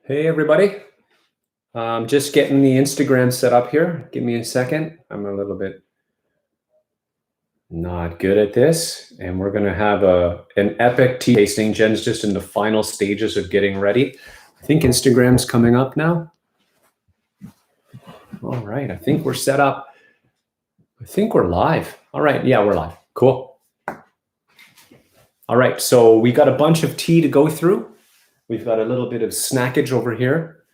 Hey, everybody. Just getting the Instagram set up here. Give me a second. I'm a little bit not good at this. And we're going to have an epic tea tasting. Jen's just in the final stages of getting ready. I think Instagram's coming up now. All right. I think we're set up. I think we're live. All right. Yeah, we're live. Cool. All right. So we got a bunch of tea to go through. We've got a little bit of snackage over here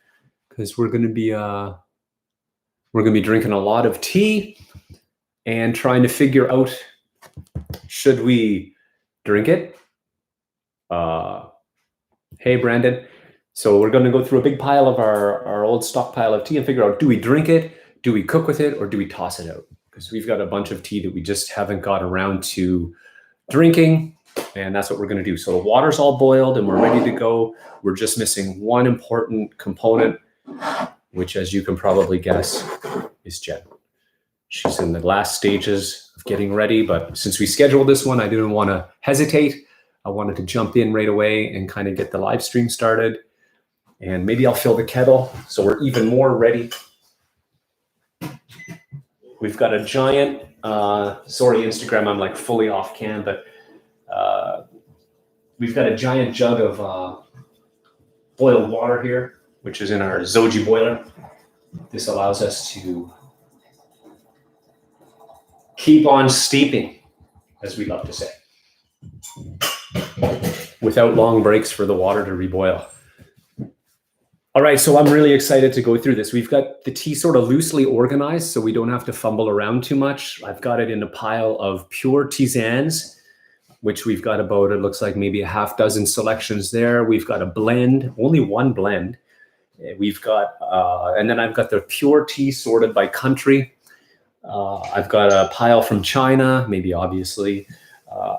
because we're going to be drinking a lot of tea and trying to figure out, should we drink it? Hey, Brandon. So we're going to go through a big pile of our old stockpile of tea and figure out, do we drink it, do we cook with it, or do we toss it out? Because we've got a bunch of tea that we just haven't got around to drinking, and that's what we're going to do. So the water's all boiled and we're ready to go. We're just missing one important component, which, as you can probably guess, is Zhen. She's in the last stages of getting ready, but since we scheduled this one, I didn't want to hesitate. I wanted to jump in right away and kind of get the live stream started. And maybe I'll fill the kettle so we're even more ready. We've got a giant, sorry, Instagram, I'm like fully off cam, but we've got a giant jug of boiled water here, which is in our Zoji boiler. This allows us to keep on steeping, as we love to say, without long breaks for the water to reboil. All right, so I'm really excited to go through this. We've got the tea sort of loosely organized, so we don't have to fumble around too much. I've got it in a pile of pure tisanes, which we've got about, it looks like maybe a half dozen selections there. We've got a blend, only one blend. We've got, and then I've got the pure tea sorted by country. I've got a pile from China, maybe obviously.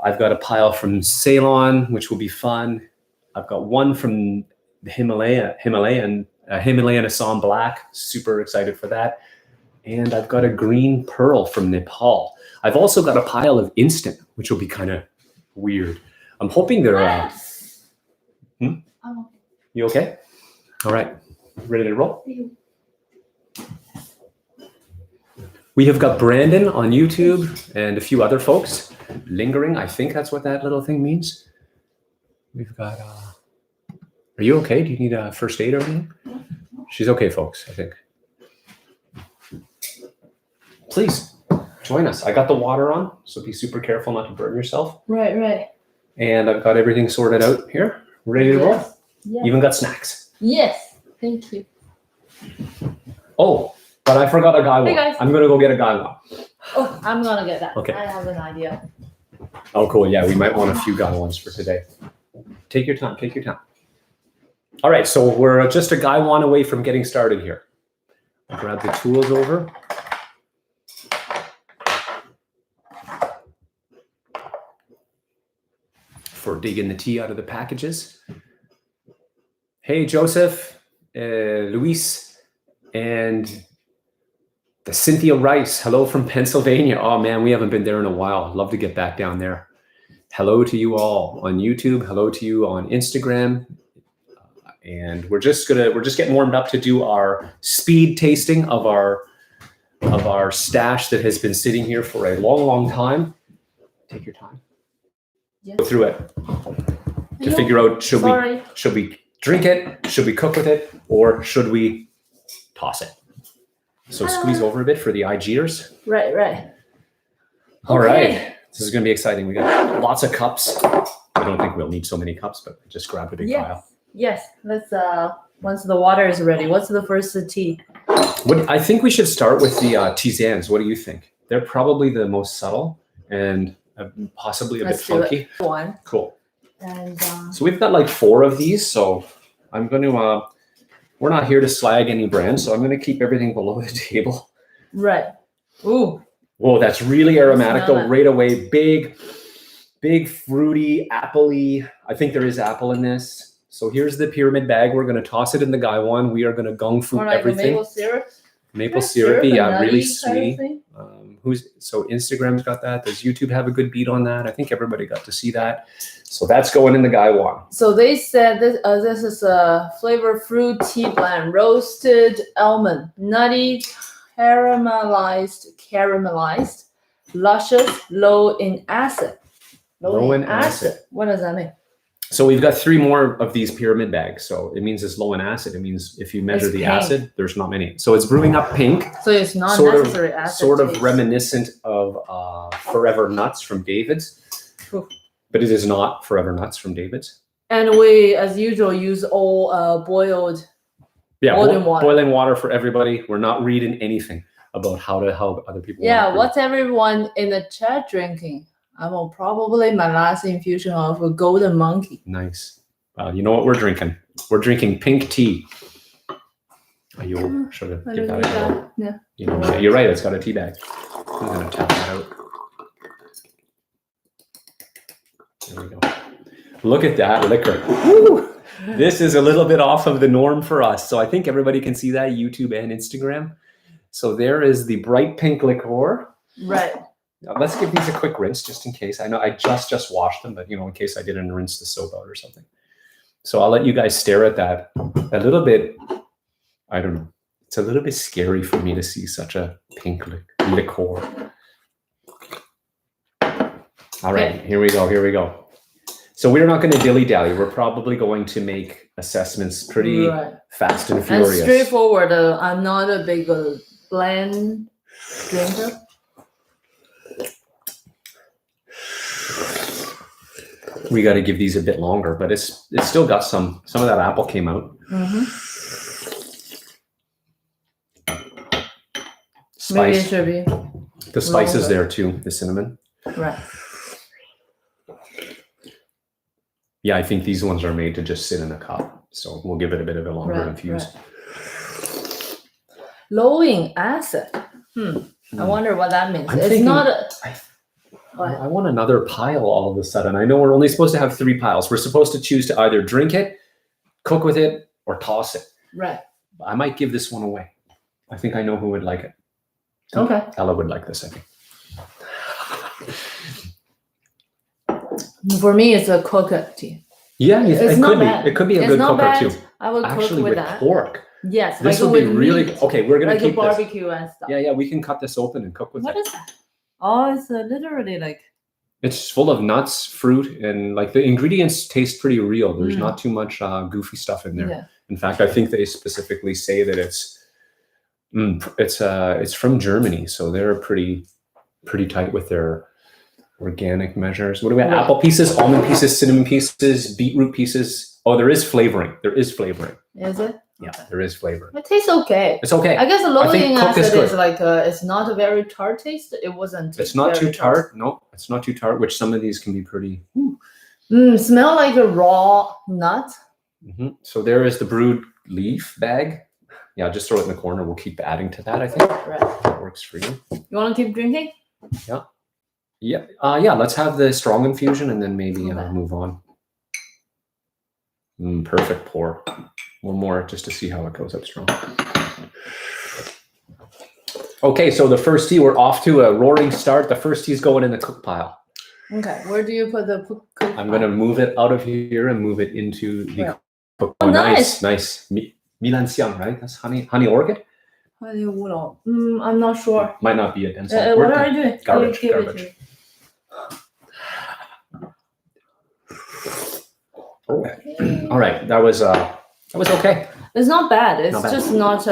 I've got a pile from Ceylon, which will be fun. I've got one from the Himalayan Assam Black, super excited for that. And I've got a green pearl from Nepal. I've also got a pile of instant, which will be kind of weird. I'm hoping they're, You okay? All right, ready to roll? We have got Brandon on YouTube and a few other folks lingering. I think that's what that little thing means. We've got, are you okay? Do you need a first aid or anything? She's okay, folks, I think. Please join us. I got the water on, so be super careful not to burn yourself. Right, right. And I've got everything sorted out here, ready to roll. Yes. Even got snacks. Yes, thank you. Oh, but I forgot a guy one. Hey guys. I'm gonna go get a guy one. Oh, I'm gonna get that. Okay. I have an idea. Oh, cool. Yeah, we might want a few guy ones for today. Take your time. Take your time. All right, so we're just a guy one away from getting started here. I'll grab the tools over. For digging the tea out of the packages. Hey, Joseph, Luis, and the Cynthia Rice. Hello from Pennsylvania. Oh man, we haven't been there in a while. I'd love to get back down there. Hello to you all on YouTube. Hello to you on Instagram. And we're just getting warmed up to do our speed tasting of our stash that has been sitting here for a long, long time. Take your time. Yes. Go through it to figure out, should we drink it, should we cook with it, or should we toss it? So squeeze over a bit for the IGers. Right, right. All right. This is going to be exciting. We got lots of cups. I don't think we'll need so many cups, but just grab a big pile. Yes. Let's once the water is ready, what's the first tea? I think we should start with the tisanes. What do you think? They're probably the most subtle and possibly a bit funky. One. Cool. And so we've got like 4 of these. So I'm going to, we're not here to slag any brand, so I'm going to keep everything below the table. Right. Ooh. Whoa, that's really aromatic though, right away. Big, fruity, appley. I think there is apple in this. So here's the pyramid bag. We're going to toss it in the guy one. We are going to gung fu like everything. Maple syrup. Maple syrupy, yeah, really sweet. So Instagram's got that. Does YouTube have a good beat on that? I think everybody got to see that. So that's going in the Gaiwan. So they said this is a flavor fruit tea blend, roasted almond, nutty, caramelized, luscious, low in acid. Low in acid. What does that mean? So we've got 3 more of these pyramid bags. So it means it's low in acid. It means if you measure It's the pink. acid, there's not many. So it's brewing up pink. So it's not sort necessary acid. Sort of taste. reminiscent of Forever Nuts from David's. Oof. But it is not Forever Nuts from David's. And we, as usual, use all boiled. Yeah, boiling water. Boiling water for everybody. We're not reading anything about how other people. Yeah, want to what's everyone in the chat drinking? I'm probably my last infusion of a golden monkey. Nice. You know what we're drinking? We're drinking pink tea. You should have give that a go. Yeah. You know, you're right. It's got a tea bag. I'm gonna tap that out. There we go. Look at that liquor. Woo! This is a little bit off of the norm for us. So I think everybody can see that YouTube and Instagram. So there is the bright pink liqueur. Right. Now let's give these a quick rinse just in case. I know I just washed them, but you know, in case I didn't rinse the soap out or something. So I'll let you guys stare at that a little bit. I don't know. It's a little bit scary for me to see such a pink liqueur. All right, Okay. here we go. So we're not going to dilly-dally. We're probably going to make assessments pretty fast and furious. And straightforward. I'm not a big blend drinker. We got to give these a bit longer, but it's still got some of that apple came out. Mm-hmm. Spice. Maybe it should be. The spice is longer. there too, the cinnamon. Right. Yeah, I think these ones are made to just sit in a cup. So we'll give it a bit of a longer infuse. Right. Low in acid. I wonder what that means. I'm It's thinking- not. I want another pile all of a sudden. I know we're only supposed to have 3 piles. We're supposed to choose to either drink it, cook with it, or toss it. Right. I might give this one away. I think I know who would like it. Okay. Ella would like this, I think. For me, it's a cocoa tea. Yeah, It's it not could bad. be. It could be a It's good not cooker bad. too. I would Actually, cook with with that. pork. Yes, This like would be with really meat, okay. We're gonna like a keep this. barbecue and stuff. Yeah, we can cut this open and cook with What it. is that? Oh, it's literally like. It's full of nuts, fruit, and like the ingredients taste pretty real. There's not too much goofy stuff in there. Yeah. In fact, I think they specifically say that it's from Germany, so they're pretty tight with their organic measures. What do we have? Right. Apple pieces, almond pieces, cinnamon pieces, beetroot pieces. Oh, there is flavoring. Is it? Yeah, there is flavor. It tastes okay. It's okay. I guess the I think low-in cooked is acid is good. like it's not a very tart taste. It wasn't. It's not very too tart. No, it's not too tart. Which some of these can be pretty. Smell like a raw nut. So there is the brewed leaf bag. Yeah, just throw it in the corner. We'll keep adding to that. I think Right. that works for you. You want to keep drinking? Yeah. Yeah. Let's have the strong infusion and then maybe Okay. move on. Perfect pour. One more just to see how it goes up strong. Okay, so the first tea, we're off to a roaring start. The first tea is going in the cook pile. Okay. Where do you put the cook? I'm going to move it out of here and move it into the Yeah. cook Oh, pile. nice. Nice. Milan Xiang, right? That's honey orchid? I'm not sure. Might not be a dense. What are you doing? Garbage, Give it garbage. to me. All right, that was okay. It's not bad. It's Not bad. just not.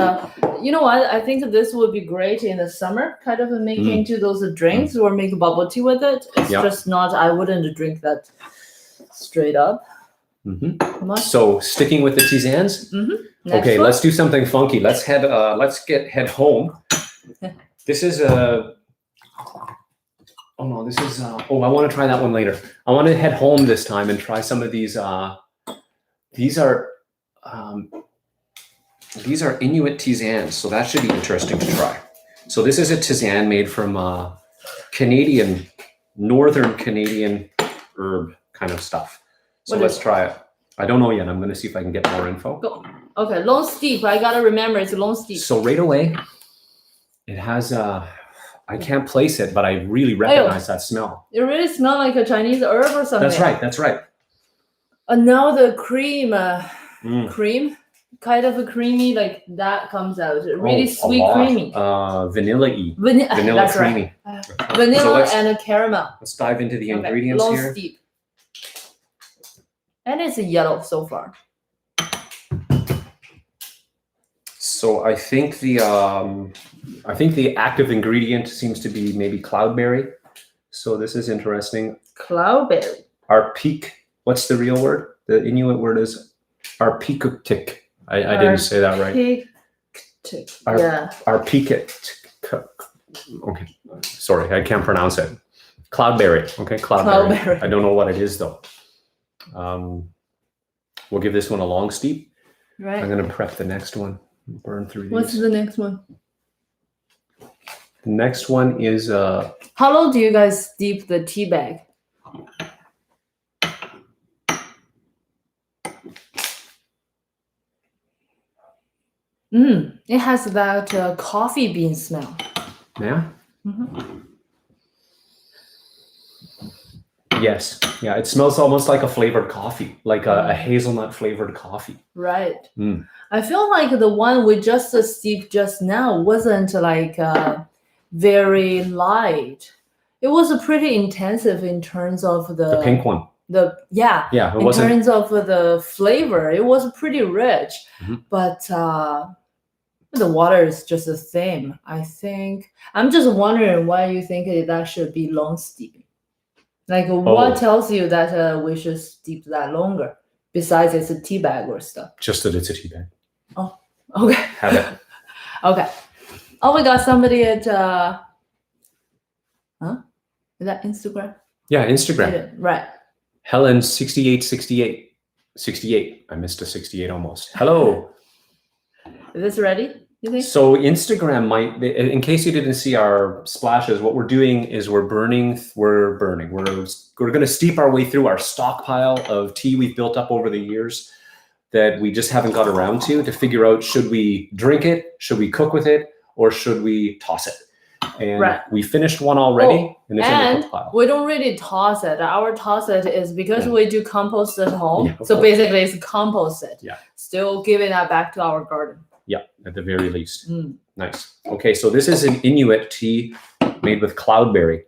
You know what? I think this would be great in the summer, kind of make into those drinks or make bubble tea with it. It's Yeah. just not. I wouldn't drink that straight up. Much. So sticking with the tisanes. Next Okay, one. let's do something funky. Let's head home. This is a. Oh no, this is. I want to try that one later. I want to head home this time and try some of these. These are Inuit tisanes, so that should be interesting to try. So this is a tisane made from northern Canadian herb kind of stuff. So What let's is it? try it. I don't know yet. I'm going to see if I can get more info. Go. Okay, long steep. I gotta remember it's a long steep. So right away, it has I can't place it, but I really recognize that smell. It really smells like a Chinese herb or something. That's right. That's right. And now the cream, kind of a creamy, like that comes out. Really sweet, creamy. Vanilla-y. Vanilla that's creamy. Right. Vanilla and a caramel. Let's dive into the ingredients long here. Steep. And it's yellow so far. So I think the active ingredient seems to be maybe cloudberry. So this is interesting. Cloudberry. What's the real word? The Inuit word is arpikuktik. I didn't say that right. Arpikit. Okay. Sorry, I can't pronounce it. Cloudberry. Okay, cloudberry. I don't know what it is though. We'll give this one a long steep. Right. I'm going to prep the next one. Burn through these. What's the next one? The next one is How long do you guys steep the tea bag? It has that coffee bean smell. Yeah. Yes. Yeah. It smells almost like a flavored coffee, like a hazelnut flavored coffee. Right. I feel like the one we just steeped just now wasn't like very light. It was pretty intensive in terms of the pink one. Yeah. It in terms of the flavor, it was pretty rich, but the water is just the same. I think I'm just wondering why you think that should be long steeping. Like what tells you that we should steep that longer? Besides, it's a tea bag or stuff. Just that it's a tea bag. Oh, okay. Have it. Okay. Oh, we got somebody at is that Instagram? Yeah, Instagram. Right. Helen 6868. 68. I missed a 68 almost. Hello. Is this ready? You think? So Instagram might, in case you didn't see our splashes, what we're doing is we're going to steep our way through our stockpile of tea we've built up over the years that we just haven't got around to figure out, should we drink it, should we cook with it, or should we toss it? And we finished one already, and it's in the cook pile. We don't really toss it. Our toss it is because we do compost at home. So basically it's compost it. Yeah. Still giving that back to our garden. Yeah, at the very least. Nice. Okay, so this is an Inuit tea made with cloudberry.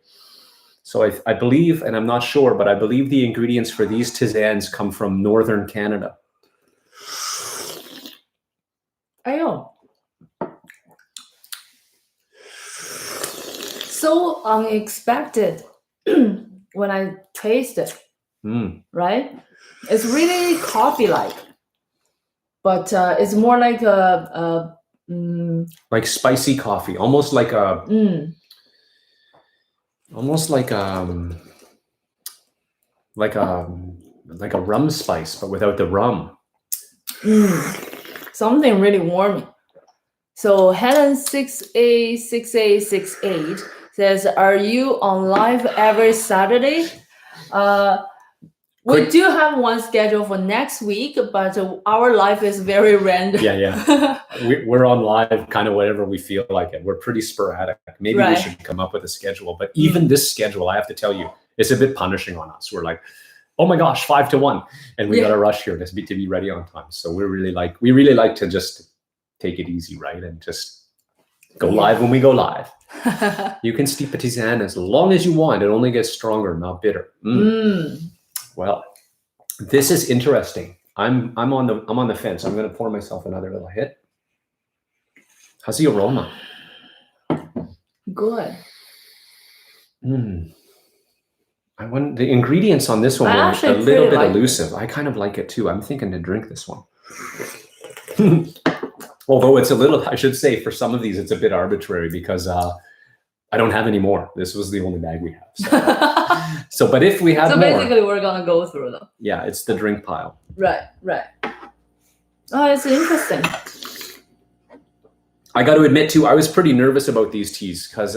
So I believe, and I'm not sure, but I believe the ingredients for these tisanes come from northern Canada. Ayo. So unexpected when I taste it, right? It's really coffee-like, but it's more like like spicy coffee, almost like a rum spice, but without the rum. Something really warm. So Helen 686868 says, "Are you on live every Saturday?" We do have one scheduled for next week, but our life is very random. Yeah. We're on live kind of whenever we feel like it. We're pretty sporadic. Maybe we should come up with a schedule. But even this schedule, I have to tell you, it's a bit punishing on us. We're like, oh my gosh, 5 to 1, and we got to rush here to be ready on time. So we really like to just take it easy, right, and just go live when we go live. You can steep a tisane as long as you want. It only gets stronger, not bitter. Well, this is interesting. I'm on the fence. I'm going to pour myself another little hit. How's the aroma? Good. The ingredients on this one were a little bit elusive. I kind of like it too. I'm thinking to drink this one. Although it's a little, I should say, for some of these, it's a bit arbitrary because I don't have any more. This was the only bag we have. So, but if we have more. So basically we're going to go through them. Yeah, it's the drink pile. Right. Oh, it's interesting. I got to admit too, I was pretty nervous about these teas because,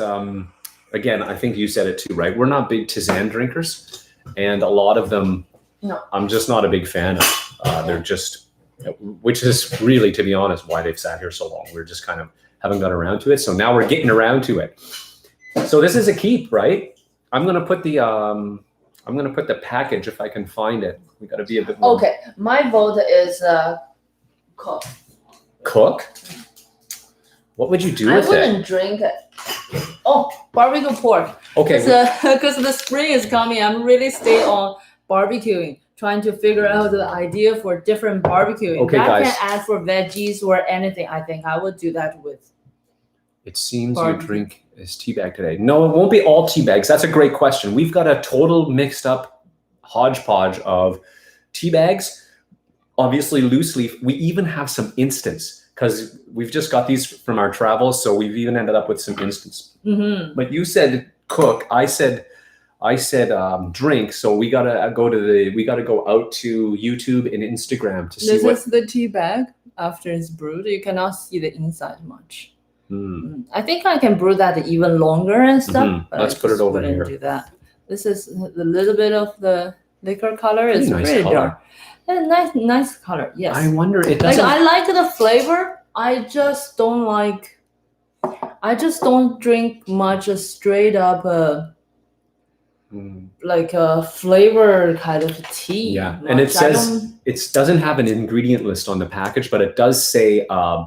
again, I think you said it too, right? We're not big tisane drinkers, and a lot of them, I'm just not a big fan of. They're just, which is really, to be honest, why they've sat here so long. We're just kind of haven't got around to it. So now we're getting around to it. So this is a keep, right? I'm gonna put the package if I can find it. We got to be a bit more. Okay, my vote is cook. Cook? What would you do I with it? wouldn't drink it. Oh, barbecue pork. Okay. Because the spring is coming, I'm really stay on barbecuing, trying to figure out the idea for different barbecuing. Okay, that guys. can add for veggies or anything. I think I would do that with. It seems barbecue. your drink is tea bag today. No, it won't be all tea bags. That's a great question. We've got a total mixed up hodgepodge of tea bags, obviously loose leaf. We even have some instants because we've just got these from our travels. So we've even ended up with some instants. Mm-hmm. But you said cook. I said drink. So we gotta go out to YouTube and Instagram to see This what. is the tea bag after it's brewed. You cannot see the inside much. I think I can brew that even longer and stuff. But Let's I put it just over wouldn't here. do that. This is a little bit of the liquor color. It's Nice pretty color. dark. And nice color. Yes. I wonder it Like doesn't. I like the flavor. I just don't like. I just don't drink much straight up like a flavor kind of tea. Yeah, much. and it says it doesn't have an ingredient list on the package, but it does say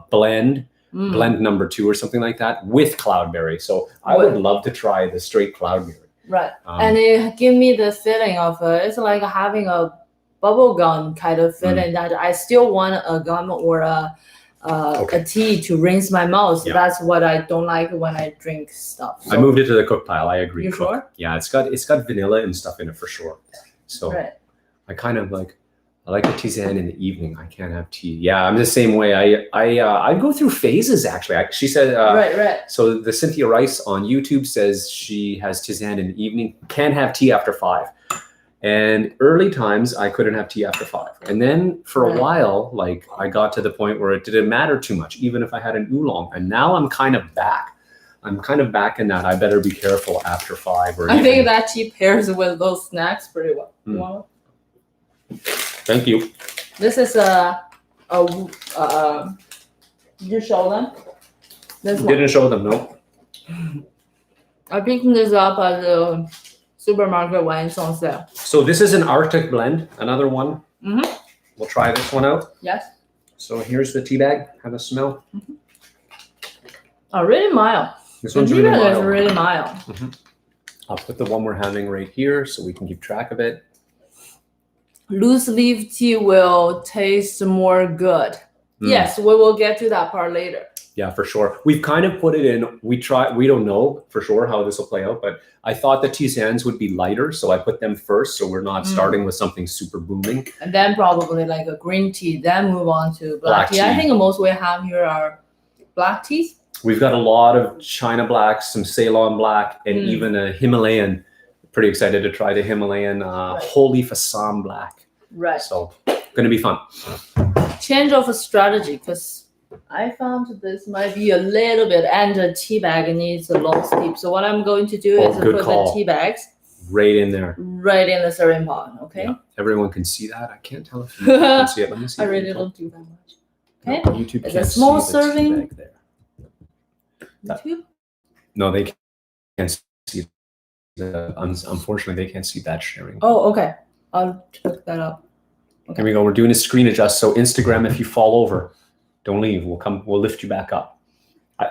blend number 2 or something like that with cloudberry. So I would love to try the straight cloudberry. Right, and it give me the feeling of it's like having a bubble gum kind of feeling that I still want a gum or a tea to rinse my mouth. So that's what I don't like when I drink stuff. So. I moved it to the cook pile. I agree. You cook. sure? Yeah, it's got vanilla and stuff in it for sure. So I kind of I like a tisane in the evening. I can't have tea. Yeah, I'm the same way. I go through phases actually. She said right. So the Cynthia Rice on YouTube says she has tisane in the evening. Can't have tea after 5. And early times I couldn't have tea after 5. And then for a while, like I got to the point where it didn't matter too much, even if I had an oolong. And now I'm kind of back. I'm kind of back in that. I better be careful after 5. Or I think that tea pairs with those snacks pretty well. Thank you. This is did you show them? This one. Didn't show them, no. I picked this up at the supermarket when it's on sale. So this is an Arctic blend, another one. We'll try this one out. Yes. So here's the tea bag. Have a smell. Oh, really mild. This one's really mild. Is really mild. I'll put the one we're having right here so we can keep track of it. Loose leaf tea will taste more good. Yes, we will get to that part later. Yeah, for sure. We've kind of put it in. We don't know for sure how this will play out, but I thought the tisanes would be lighter, so I put them first, so we're not starting with something super booming. And then probably like a green tea, then move on to black tea. I think most we have here are black teas. We've got a lot of China blacks, some Ceylon black, and even a Himalayan. Pretty excited to try the Himalayan whole leaf Assam black. Right. So going to be fun. Change of a strategy, because I found this might be a little bit, and the tea bag needs a long steep. So what I'm going to do is put the tea bags right in there, right in the serving pot. Okay. Yeah. Everyone can see that. I can't tell if you can see it. Let me see. I really don't do that much. Okay. No, YouTube it's can't a small see the serving. tea bag there. YouTube? No, they can't see. Unfortunately, they can't see that sharing. Oh, okay. I'll check that up. Okay. Here we go. We're doing a screen adjust. So Instagram, if you fall over, don't leave. We'll lift you back up.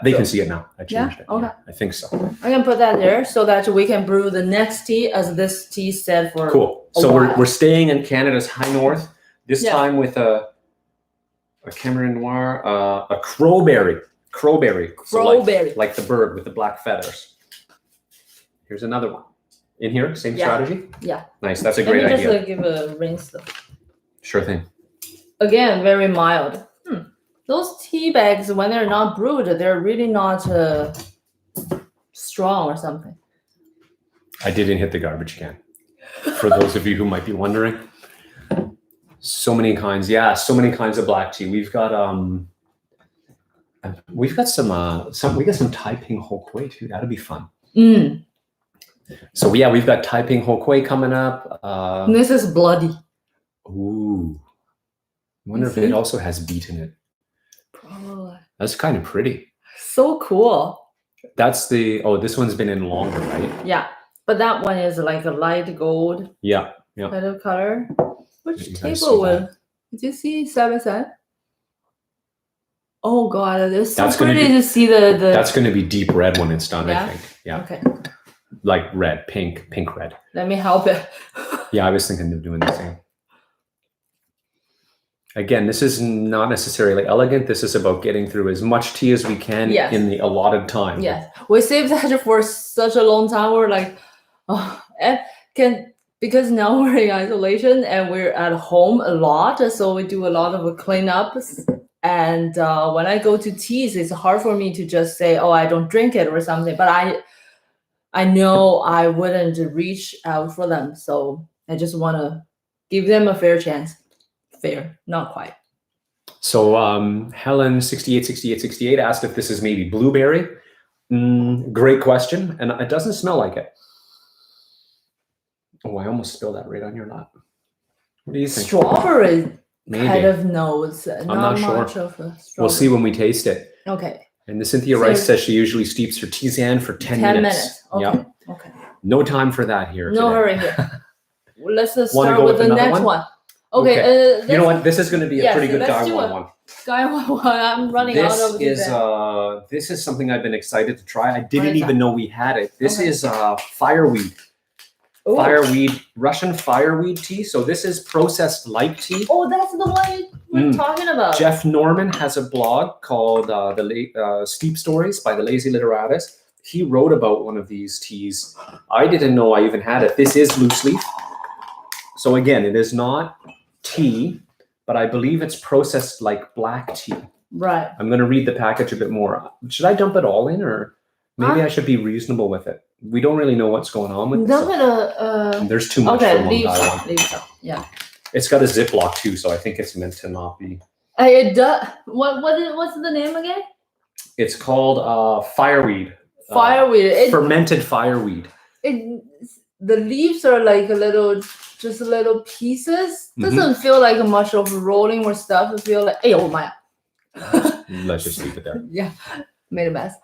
They can see it now. I changed it. Okay. Yeah, I think so. I can put that there so that we can brew the next tea as this tea said for. Cool. So we're staying in Canada's high north this time with a Cameron Noir, a crowberry. Crowberry. So like the bird with the black feathers. Here's another one. In here, same strategy? Yeah. Nice. That's a great idea. Let me just give a rinse though. Sure thing. Again, very mild. Those tea bags, when they're not brewed, they're really not strong or something. I didn't hit the garbage can. For those of you who might be wondering. So many kinds. Yeah, so many kinds of black tea. We've got some Taiping Ho Kui too. That'll be fun. So yeah, we've got Taiping Ho Kui coming up. This is bloody. Ooh. I wonder if it also has beet in it. Probably. That's kind of pretty. So cool. That's the, oh, this one's been in longer, right? Yeah, but that one is like a light gold Yeah, yeah. kind of color. Which You guys table see will? that? Did you see side by side? Oh god, it's so That's gonna pretty be- to see the. That's going to be deep red when it's done, Yeah? I think. Yeah, Okay, like red, pink red. let me help it. Yeah, I was thinking of doing the same. Again, this is not necessarily elegant. This is about getting through as much tea as we can Yes. in the allotted time. Yes, we saved that for such a long time. We're like, oh, and because now we're in isolation and we're at home a lot, so we do a lot of cleanups. And when I go to teas, it's hard for me to just say, "Oh, I don't drink it" or something. But I know I wouldn't reach out for them, so I just want to give them a fair chance. Fair, not quite. So Helen 686868 asked if this is maybe blueberry. Great question, and it doesn't smell like it. Oh, I almost spilled that right on your lap. What do you think? Strawberry Maybe. kind of notes. not sure. Much of a strawberry. We'll see when we taste it. Okay. And the Cynthia Rice says she usually steeps her tisane for 10 minutes. Okay. Yep. Okay. No time for that here. No today. hurry here. Let's Wanna start go with with the another next one? one. Okay. You know what? This is going to be a yes, pretty good let's guy do one. it. One. Guy one. I'm running out of This is something I've been excited to try. I didn't is even know we had it. This Okay. is fireweed. Ooh. Fireweed, Russian fireweed tea. So this is processed like tea. Oh, that's the one we're talking about. Jeff Norman has a blog called Steep Stories by the Lazy Literatus. He wrote about one of these teas. I didn't know I even had it. This is loose leaf. So again, it is not tea, but I believe it's processed like black tea. Right. I'm going to read the package a bit more. Should I dump it all in, or maybe I should be reasonable with it? We don't really know what's going on with Dump this. it. There's too much Okay, for one leave guy. some. Leave some. Yeah. It's got a Ziploc too, so I think it's meant to not be. It does. What's the name again? It's called fireweed. Fireweed. Fermented fireweed. The leaves are like just little pieces. Doesn't feel like much of rolling or stuff. It feel like, oh my. Let's just leave it there. Yeah, made a mess.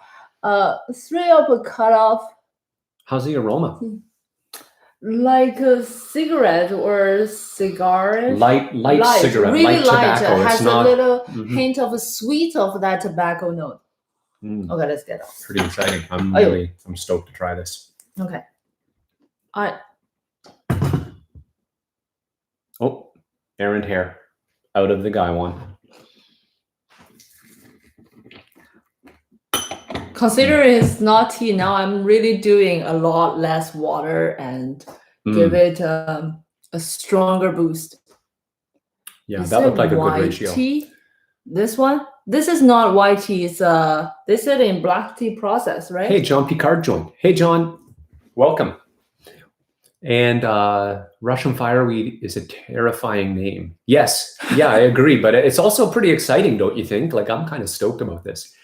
Straight up a cut off. How's the aroma? Like a cigarette or cigar. Light cigarette, really light tobacco. It has it's not a little hint of a sweet of that tobacco note. Okay, let's get off. Pretty exciting. I'm stoked to try this. Okay. Oh, errant hair out of the guy one. Considering it's not tea now, I'm really doing a lot less water and give it a stronger boost. Yeah, that looked like a good ratio. Tea? This one? This is not white tea. It's this is in black tea process, right? Hey, John Picard joined. Hey, John, welcome. And Russian fireweed is a terrifying name. Yes, yeah, I agree. But it's also pretty exciting, don't you think? Like, I'm kind of stoked about this.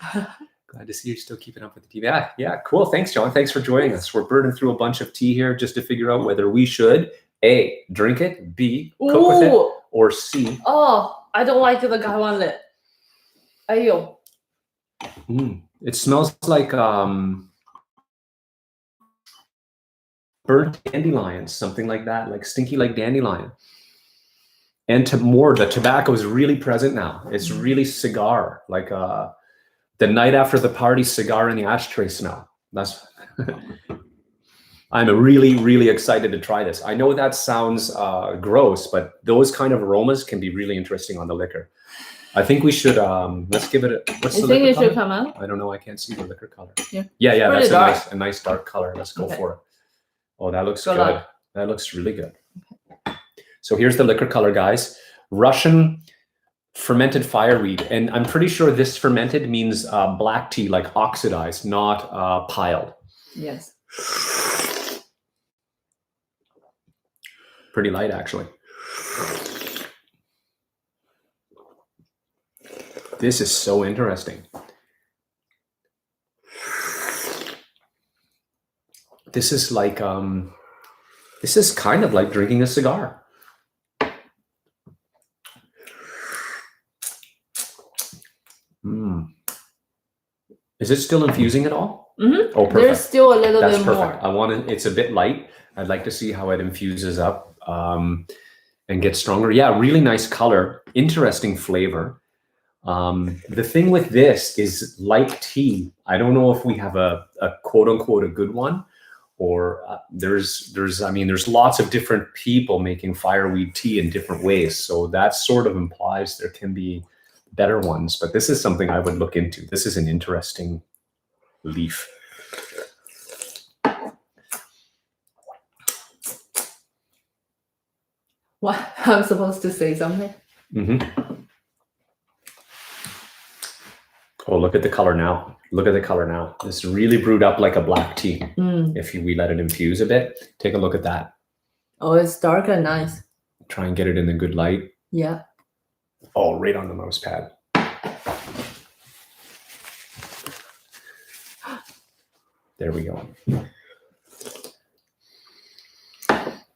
Glad to see you're still keeping up with the TV. Yeah, cool. Thanks, John. Thanks for joining us. We're burning through a bunch of tea here just to figure out whether we should A, drink it, B, cook with it, or C. Oh, I don't like the gaiwan lid. Ayo. It smells like burnt dandelions, something like that, like stinky like dandelion. And the tobacco is really present now. It's really cigar, like the night after the party cigar in the ashtray smell. That's. I'm really, really excited to try this. I know that sounds gross, but those kind of aromas can be really interesting on the liquor. I think we should, let's give it a, what's the liquor color? You think it should come out? I don't know. I can't see the liquor color. Yeah. Yeah, Pretty that's a nice dark color. Let's go for it. Oh, that looks good. That looks really good. Okay. So here's the liquor color, guys. Russian fermented fireweed. And I'm pretty sure this fermented means black tea, like oxidized, not piled. Yes. Pretty light, actually. This is so interesting. This is like, this is kind of like drinking a cigar. Is it still infusing at all? Oh, perfect. There's still a little That's bit perfect. more. It's a bit light. I'd like to see how it infuses up and gets stronger. Yeah, really nice color, interesting flavor. The thing with this is, like tea, I don't know if we have a quote unquote a good one, or there's lots of different people making fireweed tea in different ways. So that sort of implies there can be better ones, but this is something I would look into. This is an interesting leaf. What? I'm supposed to say something? Oh, look at the color now. Look at the color now. This really brewed up like a black tea. If we let it infuse a bit, take a look at that. Oh, it's dark and nice. Try and get it in the good light. Yeah. Oh, right on the mouse pad. There we go.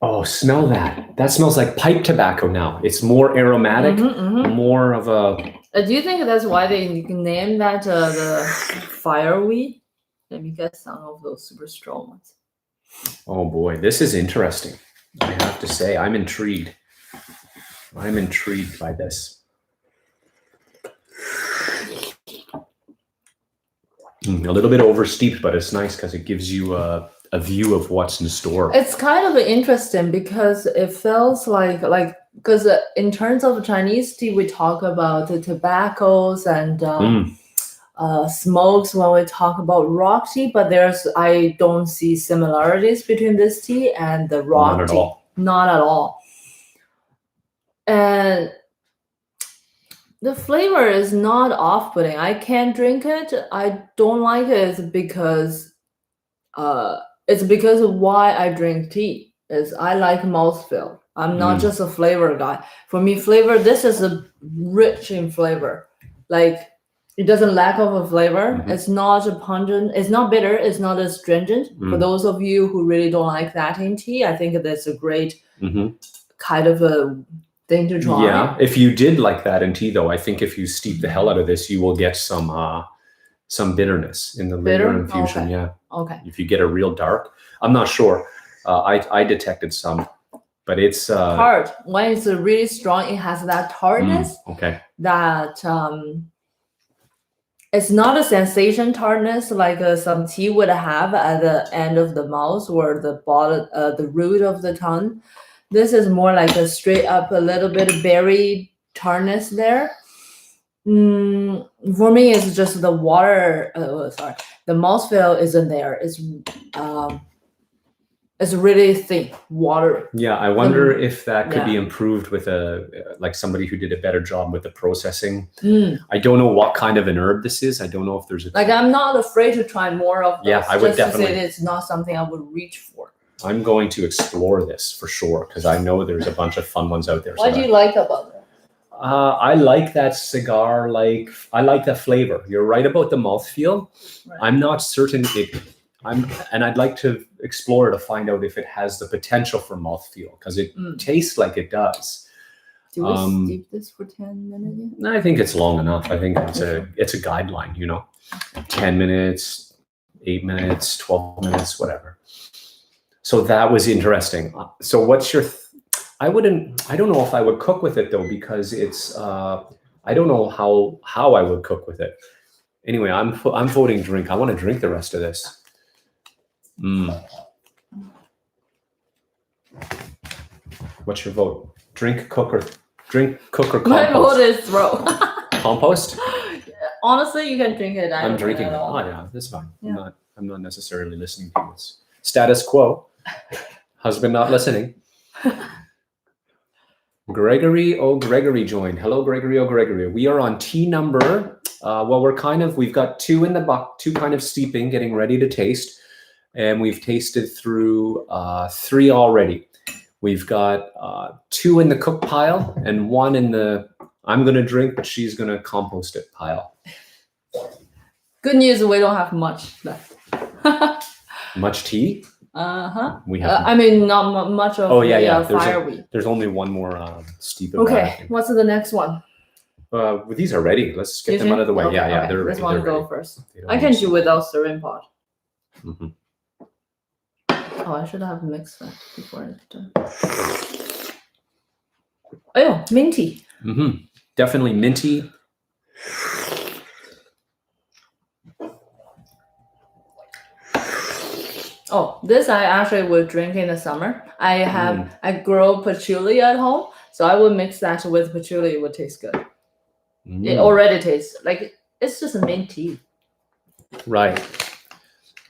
Oh, smell that. That smells like pipe tobacco now. It's more aromatic, more of a... Do you think that's why they named that the fireweed? Let me get some of those super strong ones. Oh boy, this is interesting. I have to say, I'm intrigued. I'm intrigued by this. A little bit oversteeped, but it's nice because it gives you a view of what's in store. It's kind of interesting because it feels like because in terms of Chinese tea, we talk about the tobaccos and smokes when we talk about rock tea, but I don't see similarities between this tea and the rock Not at tea. all. Not at all. And the flavor is not off-putting. I can't drink it. I don't like it because of why I drink tea. Is I like mouthfeel. I'm not just a flavor guy. For me, flavor, this is a rich in flavor. Like, it doesn't lack of a flavor. It's not a pungent. It's not bitter. It's not astringent. For those of you who really don't like that in tea, I think that's a great kind of a thing to try. Yeah, if you did like that in tea, though, I think if you steep the hell out of this, you will get some bitterness in the later infusion. Okay. Yeah. Okay. If you get a real dark, I'm not sure. I detected some, but it's tart. When it's really strong, it has that tartness. Okay. That it's not a sensation tartness like some tea would have at the end of the mouth or the bottom, the root of the tongue. This is more like a straight up a little bit of berry tartness there. For me, it's just the water. The mouthfeel isn't there. It's really thick, watery. Yeah, I wonder if that could be improved with somebody who did a better job with the processing. I don't know what kind of an herb this is. I don't know if there's I'm not afraid to try more of this. Yeah, I would definitely. To say it's not something I would reach for. I'm going to explore this for sure because I know there's a bunch of fun ones out there. What do you like about it? I like that cigar. I like the flavor. You're right about the mouthfeel. Right. I'm not certain and I'd like to explore to find out if it has the potential for mouthfeel because it tastes like it does. Do we steep this for 10 minutes? I think it's long enough. I think it's a guideline, 10 minutes, 8 minutes, 12 minutes, whatever. So that was interesting. So what's your, I don't know if I would cook with it though, because it's, I don't know how I would cook with it. Anyway, I'm voting drink. I want to drink the rest of this. What's your vote? Drink, cook, or compost? My vote is throw. Compost? Honestly, you can drink it. I'm drinking it. Oh yeah, that's fine. Yeah. I'm not necessarily listening to this. Status quo. Husband not listening. Gregory joined. Hello, Gregory. We are on tea number. We've got two in the buck, two kind of steeping, getting ready to taste. And we've tasted through 3 already. We've got 2 in the cook pile and 1 in the I'm going to drink, but she's going to compost it pile. Good news, we don't have much left. Much tea? We have. Not much of fireweed. There's only one more steep. Okay, what's the next one? These are ready. Let's get them out of the way. Okay, Yeah. This one go first. I can do without stirring pot. Mhm. Oh, I should have mixed that before I done. Oh, minty. Mm-hmm. Definitely minty. Oh, this I actually would drink in the summer. I grow patchouli at home, so I would mix that with patchouli. It would taste good. It already tastes like it's just a mint tea. Right.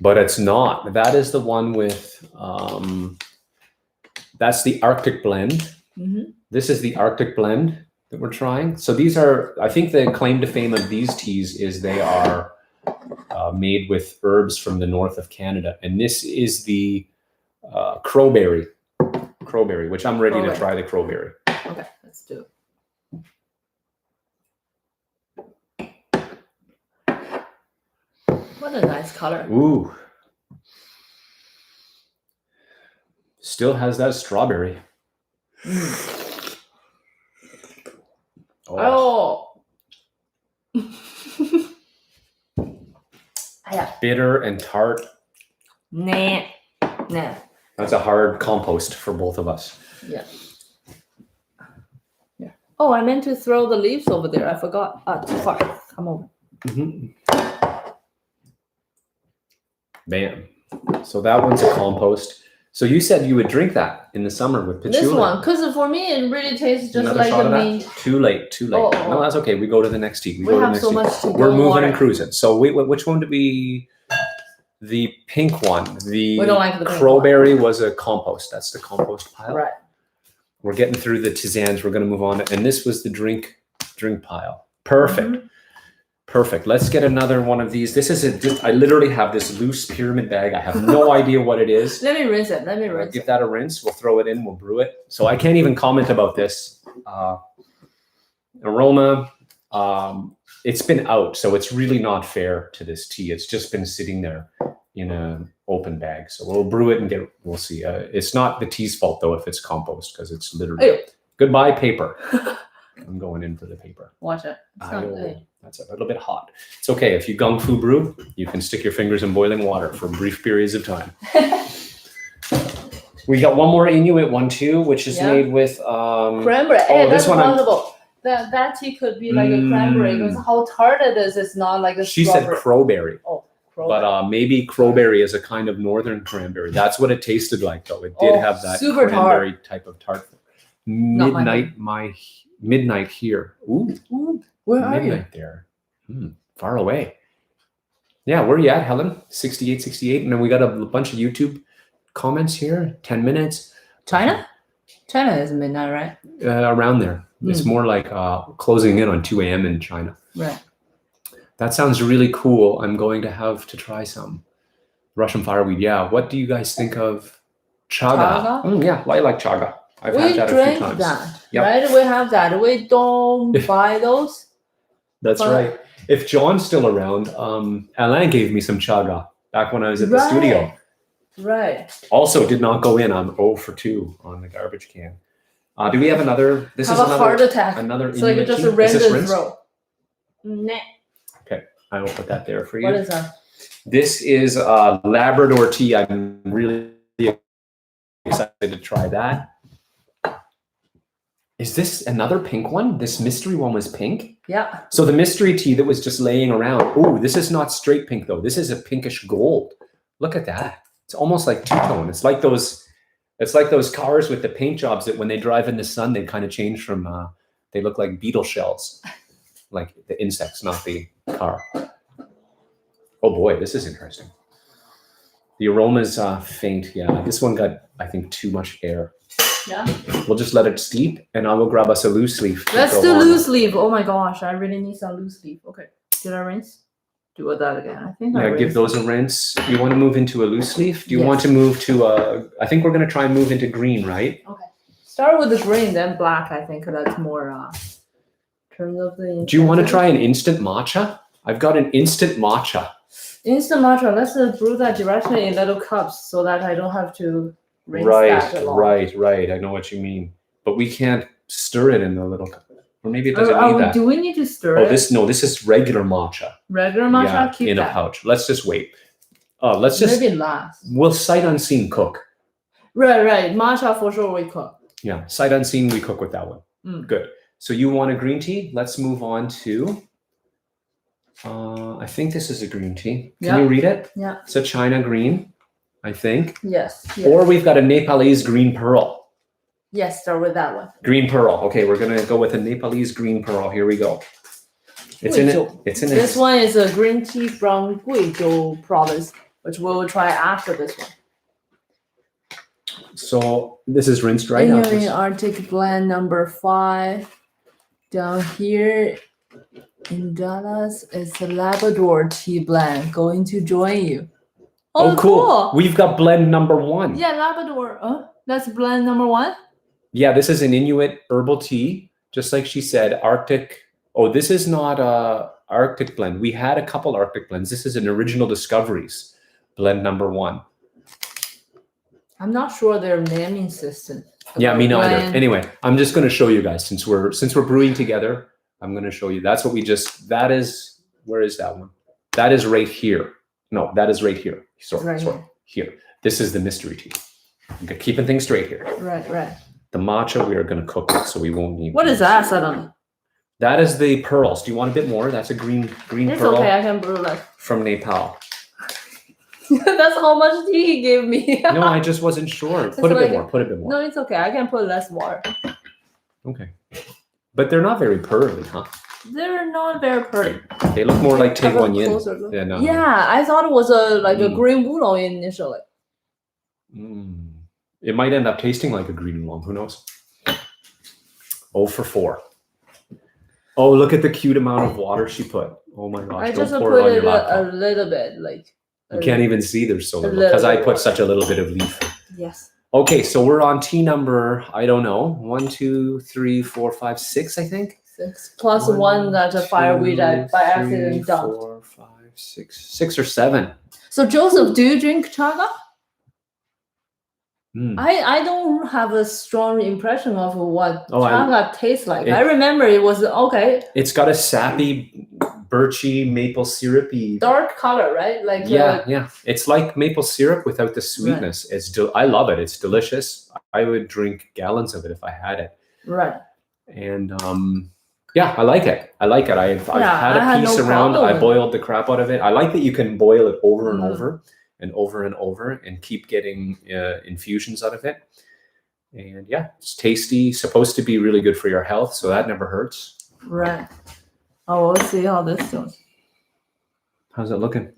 But it's not. That is the one with, that's the Arctic blend. Mm-hmm. This is the Arctic blend that we're trying. So these are, I think the claim to fame of these teas is they are made with herbs from the north of Canada. And this is the crowberry, which I'm ready to try the crowberry. Okay, let's do it. What a nice color. Ooh. Still has that strawberry. Mm. Oh. Yeah. Bitter and tart. Nah. That's a hard compost for both of us. Yeah. Yeah. Oh, I meant to throw the leaves over there. I forgot. Too far. Come over. Mm-hmm. Bam. So that one's a compost. So you said you would drink that in the summer with patchouli. This one, because for me it really tastes just Another like shot a of that? mint. Too late. Oh. No, that's okay. We go to the next tea. We go to the have next so tea. much to go. We're moving water. and cruising. So which one did we? The pink one. The we don't like the pink crowberry was a compost. That's the compost pile. Right. We're getting through the tisanes. We're going to move on. And this was the drink pile. Perfect. Mm-hmm. Perfect. Let's get another one of these. This is I literally have this loose pyramid bag. I have no idea what it is. Let me rinse it. Give that a rinse. We'll throw it in. We'll brew it. So I can't even comment about this. Aroma. It's been out, so it's really not fair to this tea. It's just been sitting there in an open bag. So we'll brew it and we'll see. It's not the tea's fault though if it's compost, because it's literally goodbye paper. I'm going in for the paper. Watch it. That's a little bit hot. It's okay. If you gung fu brew, you can stick your fingers in boiling water for brief periods of time. We got one more Inuit one too, which is made with cranberry. Hey, that's possible. That tea could be like a cranberry, because how tart it is, it's not like a She strawberry. said crowberry. Oh, crowberry. But maybe crowberry is a kind of northern cranberry. That's what it tasted like though. It did have that super cranberry tart. type of tart. Midnight here. Ooh. Where are you? Midnight there. Far away. Yeah, where are you at, Helen? 68. And then we got a bunch of YouTube comments here. 10 minutes. China is midnight, right? Around there. It's more like closing in on 2 a.m. in China. Right. That sounds really cool. I'm going to have to try some. Russian fireweed. Yeah. What do you guys think of chaga? Yeah, I like chaga. I've had that a few times. That, right? We have that. We don't buy those. That's right. If John's still around, Alain gave me some chaga back when I was at the studio. Right. Also did not go in. I'm 0 for 2 on the garbage can. Do we have another? This have is a heart attack. Another. It's like just a random throw. Nah. Okay, I will put that there for you. What is that? This is Labrador tea. I'm really excited to try that. Is this another pink one? This mystery one was pink? Yeah. So the mystery tea that was just laying around. Oh, this is not straight pink though. This is a pinkish gold. Look at that. It's almost like two-tone. It's like those cars with the paint jobs that when they drive in the sun, they kind of change from, they look like beetle shells. Like the insects, not the car. Oh boy, this is interesting. The aroma's faint. Yeah, this one got, I think, too much air. Yeah. We'll just let it steep, and I will grab us a loose leaf. Let's do loose leaf. Oh my gosh, I really need some loose leaf. Okay, did I rinse? Do that again. I think. Yeah, give those a rinse. You want to move into a loose leaf? Do you want to move to a? I think we're going to try and move into green, right? Okay. Start with the green, then black. I think that's more. Terms of the. Do you want to try an instant matcha? I've got an instant matcha. Instant matcha. Let's brew that directly in little cups so that I don't have to. Right. I know what you mean, but we can't stir it in the little cup, or maybe it doesn't need that. Do we need to stir it? This is regular matcha. Regular matcha. Yeah, keep in that. a pouch. Let's just wait. Let's just, maybe last. we'll sight unseen cook. Right. Matcha for sure we cook. Yeah, sight unseen, we cook with that one. Mm. Good. So you want a green tea? Let's move on to, I think this is a green tea. Can you read it? Yeah. It's a China green, I think. Yes. Or we've got a Nepalese green pearl. Yes, start with that one. Green pearl. Okay, we're gonna go with a Nepalese green pearl. Here we go. It's in it. It's in it. This one is a green tea from Guizhou province, which we will try after this one. So this is rinsed right And out. you're in Arctic blend number 5. Down here in Dallas, it's a Labrador tea blend going to join you. Oh, cool. We've got blend number 1. Yeah, Labrador. That's blend number 1. Yeah, this is an Inuit herbal tea, just like she said, Arctic. Oh, this is not a Arctic blend. We had a couple Arctic blends. This is an Original Discoveries blend number 1. I'm not sure their naming system. Yeah, me neither. Anyway, I'm just going to show you guys since we're brewing together. I'm going to show you. That's what we just. That is. Where is that one? That is right here. No, that is right here. Sorry. Here. This is the mystery tea. Okay, keeping things straight here. Right. The matcha we are going to cook with, so we won't need. What is that suddenly? That is the pearls. Do you want a bit more? That's a green It's pearl. okay, I can brew that. From Nepal. That's how much tea he gave me. No, I just wasn't sure. Put a bit more. No, it's okay. I can put less water. Okay. But they're not very pearly, huh? They're not very pretty. They look more like Tei Wan Yin. Yeah, I thought it was a green oolong initially. It might end up tasting like a green oolong. Who knows? 0 for 4. Oh, look at the cute amount of water she put. Oh my gosh. I just Don't put pour it on it your laptop. a little bit. Like You can't even see there's so little because I put such a little bit of leaf. Yes. Okay, so we're on tea number, I don't know, 1, 2, 3, 4, 5, 6, I think. 6 plus 1 that a fireweed I by accident dumped. 4, 5, 6, 6 or 7. So Joseph, do you drink chaga? Mm. I don't have a strong impression of what Oh, chaga tastes like. I remember it was okay. It's got a sappy, birchy, maple syrupy. Dark color, right? Like Yeah. It's like maple syrup without the sweetness. Right. I love it. It's delicious. I would drink gallons of it if I had it. Right. And yeah, I like it. I've had a piece around. I boiled the crap out of it. I like that you can boil it over and over and over and over and keep getting infusions out of it. And yeah, it's tasty. Supposed to be really good for your health, so that never hurts. Right. Oh, we'll see how this goes. How's it looking?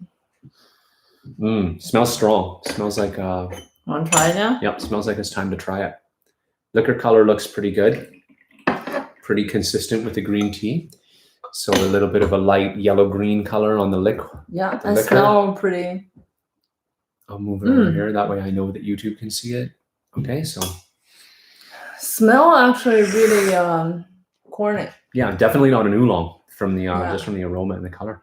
Smells strong. Smells like Want to try it now? Yep, smells like it's time to try it. Liquor color looks pretty good. Pretty consistent with the green tea. So a little bit of a light yellow-green color on the liquor. Yeah, and smell pretty. I'll move it over here. That way I know that YouTube can see it. Okay, so. Smell actually really corny. Yeah, definitely not an oolong from the just from the aroma and the color.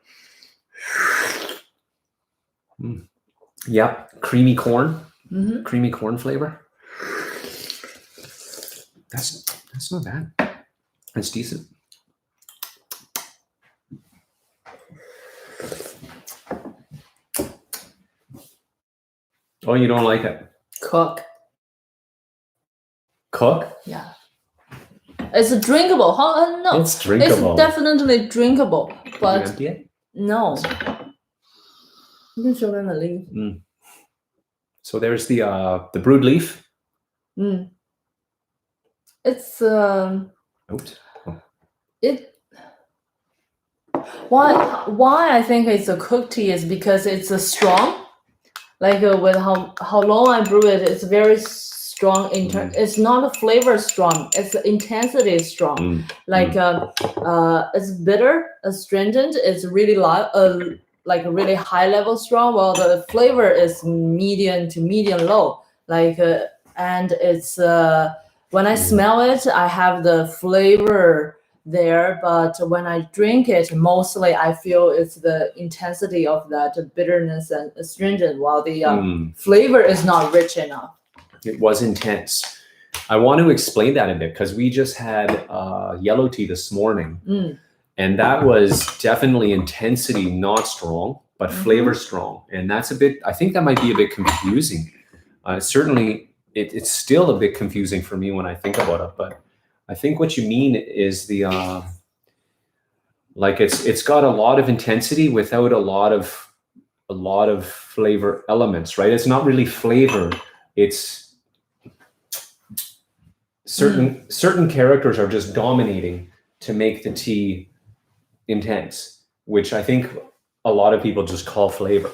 Yep, creamy corn. Creamy corn flavor. That's not bad. That's decent. Oh, you don't like it? Cook. Yeah. It's drinkable. No. It's drinkable. It's definitely drinkable. But empty it? No. You can show them the leaf. So there's the brewed leaf. It's Oops. Why I think it's a cooked tea is because it's a strong, like with how long I brew it, it's very strong. It's not a flavor strong, it's the intensity is strong. Like it's bitter, astringent. It's really like a really high level strong. While the flavor is medium to medium low. Like and it's when I smell it, I have the flavor there, but when I drink it, mostly I feel it's the intensity of that bitterness and astringent, while the flavor is not rich enough. It was intense. I want to explain that a bit because we just had yellow tea this morning, and that was definitely intensity, not strong, but flavor strong. And that's a bit, I think that might be a bit confusing. Certainly, it's still a bit confusing for me when I think about it, but I think what you mean is the, like it's got a lot of intensity without a lot of flavor elements, right? It's not really flavor. It's certain characters are just dominating to make the tea intense, which I think a lot of people just call flavor.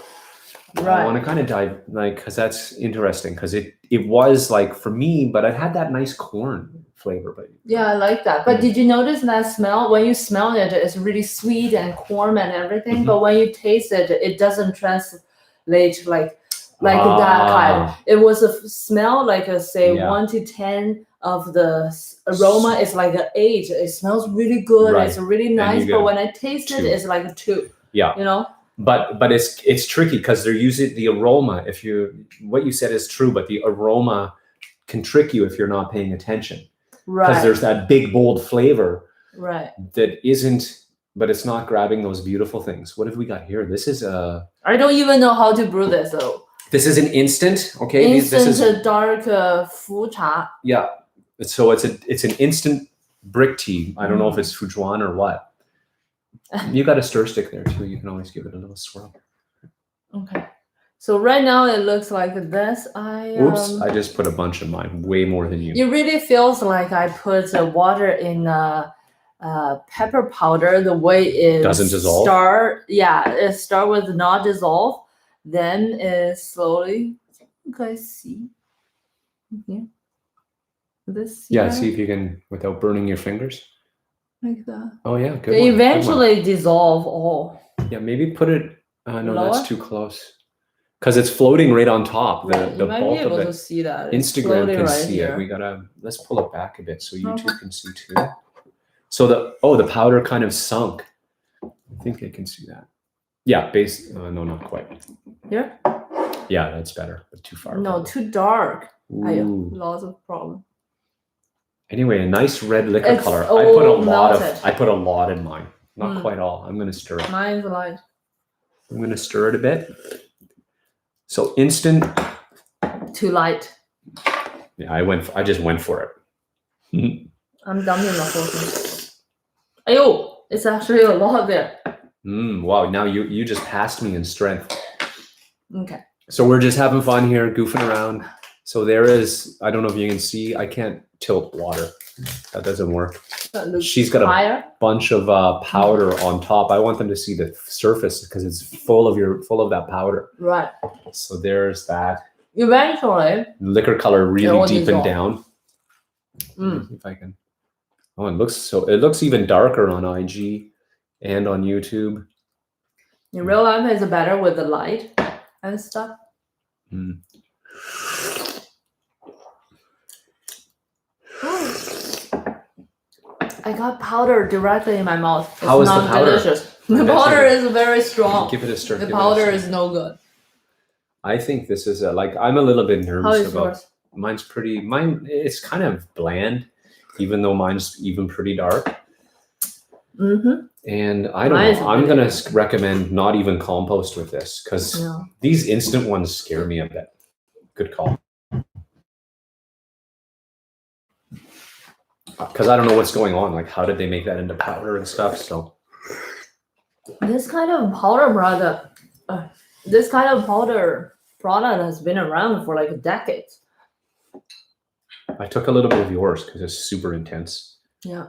Right. I want to kind of dive, like, because that's interesting, because it was like for me, but it had that nice corn flavor. But yeah, I like that. But did you notice that smell? When you smell it, it's really sweet and corn and everything. But when you taste it, it doesn't translate like that kind. It was a smell like a say 1 to 10 of the aroma is like an 8. It smells really good. Right. It's really nice. But when I taste it, it's like a 2. Yeah. You know. But it's tricky because they're using the aroma. What you said is true, but the aroma can trick you if you're not paying attention. Right. Because there's that big bold flavor. Right. That isn't, but it's not grabbing those beautiful things. What have we got here? This is a. I don't even know how to brew this though. This is an instant. Okay. Instant this is dark fu cha. Yeah. So it's an instant brick tea. I don't know if it's Fujuan or what. You got a stir stick there too. You can always give it a little swirl. Okay. So right now it looks like this. Oops! I just put a bunch of mine, way more than you. It really feels like I put water in pepper powder. The way it doesn't dissolve. It start with not dissolve, then it slowly. Okay, see. Yeah. This. Yeah. See if you can without burning your fingers. Like that. Oh yeah, good. They eventually dissolve all. Yeah, maybe put it. No, that's too close. Because it's floating right on top. The might bulk be able of it. to see that. It's Instagram can right see here. it. We gotta let's pull it back a bit so YouTube can see too. So the powder kind of sunk. I think they can see that. Yeah, no, not quite. Here? Yeah, that's better, but too far. No, too dark. Ooh. Lots of problem. Anyway, a nice red liquor It's color. all I put a lot in mine. Not quite all. I'm gonna stir it. Mine's light. I'm gonna stir it a bit. So instant. Too light. Yeah, I just went for it. I'm dumping the whole thing. Ayo, it's actually a lot there. Wow, now you just passed me in strength. Okay. So we're just having fun here, goofing around. So there is, I don't know if you can see, I can't tilt water. That doesn't work. She's got a bunch of powder on top. I want them to see the surface because it's full of that powder. Right. So there's that. Eventually. Liquor color really deepened down. If I can. Oh, it looks even darker on IG and on YouTube. In real life, it's better with the light and stuff. I got powder directly in my mouth. It's How is the powder? Delicious. The powder is very strong. Give it a stir. The powder is no good. I think this is I'm a little bit nervous How is about. yours? Mine. It's kind of bland, even though mine's even pretty dark. And I don't know. I'm gonna recommend not even compost with this because these instant ones scare me a bit. Good call. Because I don't know what's going on. Like, how did they make that into powder and stuff? So this kind of powder product has been around for like a decade. I took a little bit of yours because it's super intense. Yeah.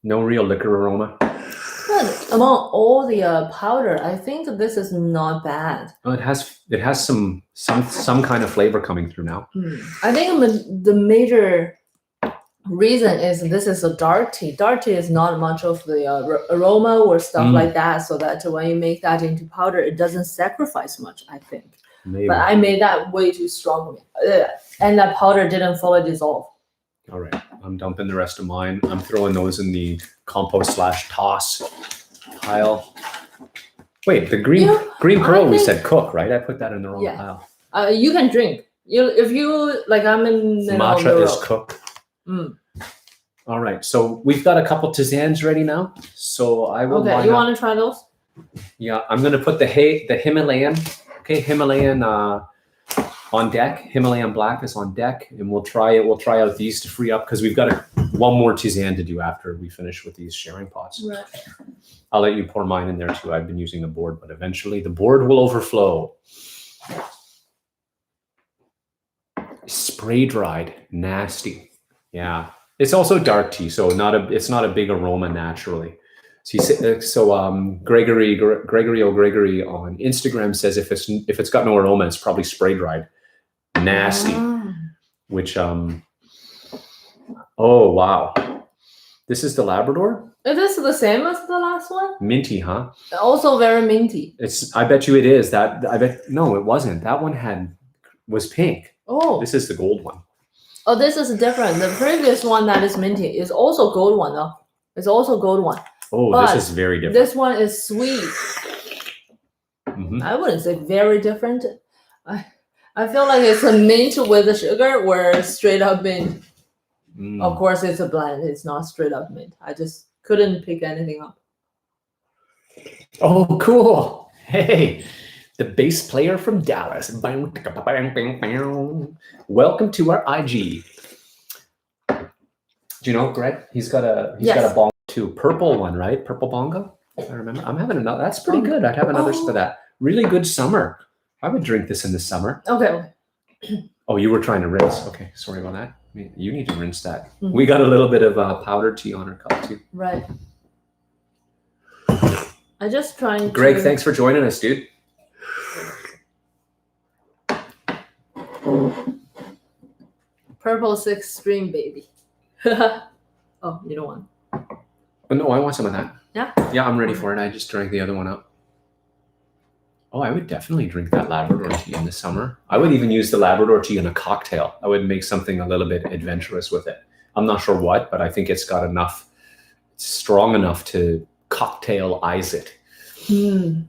No real liquor aroma. But among all the powder, I think this is not bad. Oh, it has some kind of flavor coming through now. I think the major reason is this is a dark tea. Dark tea is not much of the aroma or stuff like that, so that when you make that into powder, it doesn't sacrifice much, I think. Maybe. But I made that way too strong, and that powder didn't fully dissolve. All right, I'm dumping the rest of mine. I'm throwing those in the compost/toss pile. Wait, the green pearl we said cook, right? I put that in the wrong pile. You can drink. If you like, I'm in the matcha is cooked. All right, so we've got a couple tisanes ready now. So I will. Okay, you want to try those? Yeah, I'm going to put the Himalayan, okay, Himalayan on deck. Himalayan black is on deck, and we'll try it. We'll try out these to free up because we've got one more tisane to do after we finish with these sharing pots. Right. I'll let you pour mine in there too. I've been using the board, but eventually the board will overflow. Spray dried, nasty. Yeah, it's also dark tea, so it's not a big aroma naturally. So Gregory O'Gregory on Instagram says if it's got no aroma, it's probably spray dried, nasty. Which oh wow, this is the Labrador. It is the same as the last one. Minty, huh? Also very minty. I bet you it is. No, it wasn't. That one was pink. Oh, this is the gold one. Oh, this is different. The previous one that is minty is also gold one though. It's also gold one. Oh, but this is very different. This one is sweet. I wouldn't say very different. I feel like it's a mint with the sugar, where straight up mint. Of course, it's a blend. It's not straight up mint. I just couldn't pick anything up. Oh, cool. Hey, the bass player from Dallas. Welcome to our IG. Do you know Greg? He's got a bongo too. Purple one, right? Purple bongo. I remember. I'm having another. That's pretty good. I'd have another for that. Really good summer. I would drink this in the summer. Okay. Oh, you were trying to rinse. Okay, sorry about that. You need to rinse that. We got a little bit of powdered tea on our cup too. Right. I just trying. Greg, thanks for joining us, dude. Purple 6 Stream baby. Oh, you don't want? Oh, no, I want some of that. Yeah? Yeah, I'm ready for it. I just drank the other one up. Oh, I would definitely drink that Labrador tea in the summer. I would even use the Labrador tea in a cocktail. I would make something a little bit adventurous with it. I'm not sure what, but I think it's got enough, it's strong enough to cocktailize it.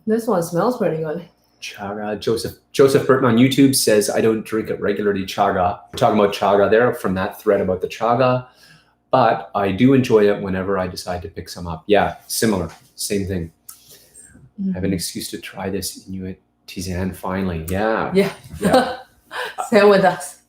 This one smells pretty good. Chaga. Joseph Burton on YouTube says, I don't drink it regularly, chaga. We're talking about chaga there from that thread about the chaga, but I do enjoy it whenever I decide to pick some up. Yeah, similar, same thing. I have an excuse to try this Inuit tisane finally. Yeah. Yeah. Stay with us.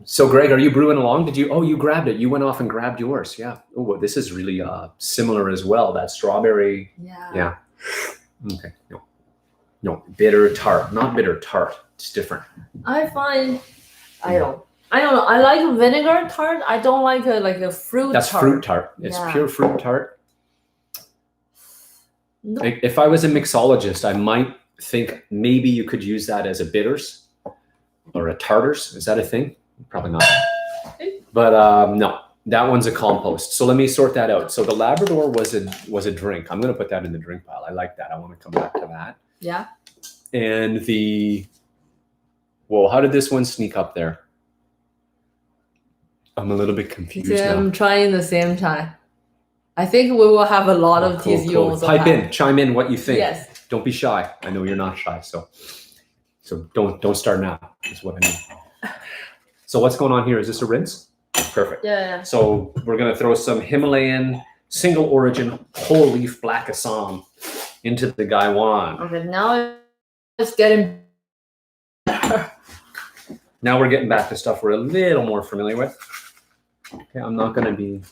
So Greg, are you brewing along? You grabbed it. You went off and grabbed yours. Yeah. Oh, this is really similar as well. That strawberry. Yeah. Okay. No, bitter tart. Not bitter tart. It's different. I find, I don't know. I like vinegar tart. I don't like a fruit tart. That's fruit tart. It's pure fruit tart. No. If I was a mixologist, I might think maybe you could use that as a bitters or a tartars. Is that a thing? Probably not. But no, that one's a compost. So let me sort that out. So the Labrador was a drink. I'm going to put that in the drink pile. I like that. I want to come back to that. Yeah. And how did this one sneak up there? I'm a little bit confused now. I'm trying the same time. I think we will have a lot of teas. You also chime in what you think. Yes. Don't be shy. I know you're not shy, so don't start now. Is what I mean. So what's going on here? Is this a rinse? Perfect. Yeah. So we're gonna throw some Himalayan single origin whole leaf black Assam into the Gaiwan. Okay, now it's getting better. Now we're getting back to stuff we're a little more familiar with. Okay, I'm not gonna be.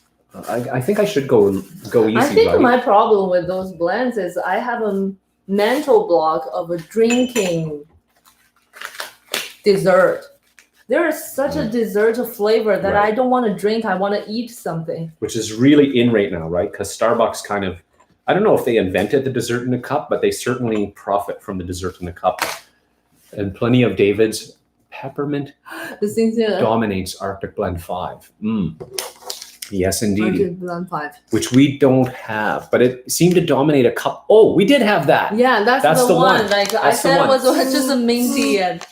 I think I should go easy. I think right? my problem with those blends is I have a mental block of a drinking dessert. There is such a dessert flavor that I don't want to drink. I want to eat something. Which is really in right now, right? Because Starbucks kind of, I don't know if they invented the dessert in a cup, but they certainly profit from the dessert in a cup. And plenty of David's peppermint dominates Arctic Blend 5. Yes, indeed. Arctic Blend 5. Which we don't have, but it seemed to dominate a cup. Oh, we did have that. Yeah, that's the one. Like I said, it was just a minty and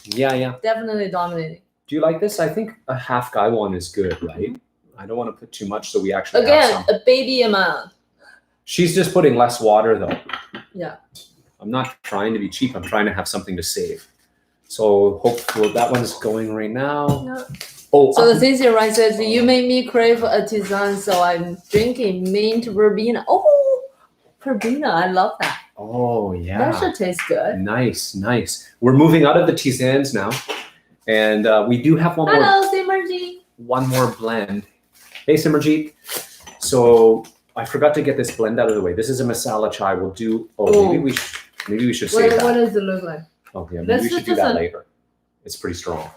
yeah. Definitely dominating. Do you like this? I think a half Gaiwan is good, right? I don't want to put too much so we actually have some. A baby amount. She's just putting less water though. Yeah. I'm not trying to be cheap. I'm trying to have something to save. So hopefully that one's going right now. Yeah. Oh, So the Cincinnati rice says, you made me crave a tisane, so I'm drinking mint verbena. Oh, verbena, I love that. oh That yeah. should taste good. Nice, nice. We're moving out of the tisanes now. And we do have Hello, Simmerji. one more blend. Hey, Simmerjeet. So I forgot to get this blend out of the way. This is a masala chai. We'll do. Oh. Maybe we should save What that. does it look like? Oh yeah, maybe Let's we should do just that later. It's pretty strong,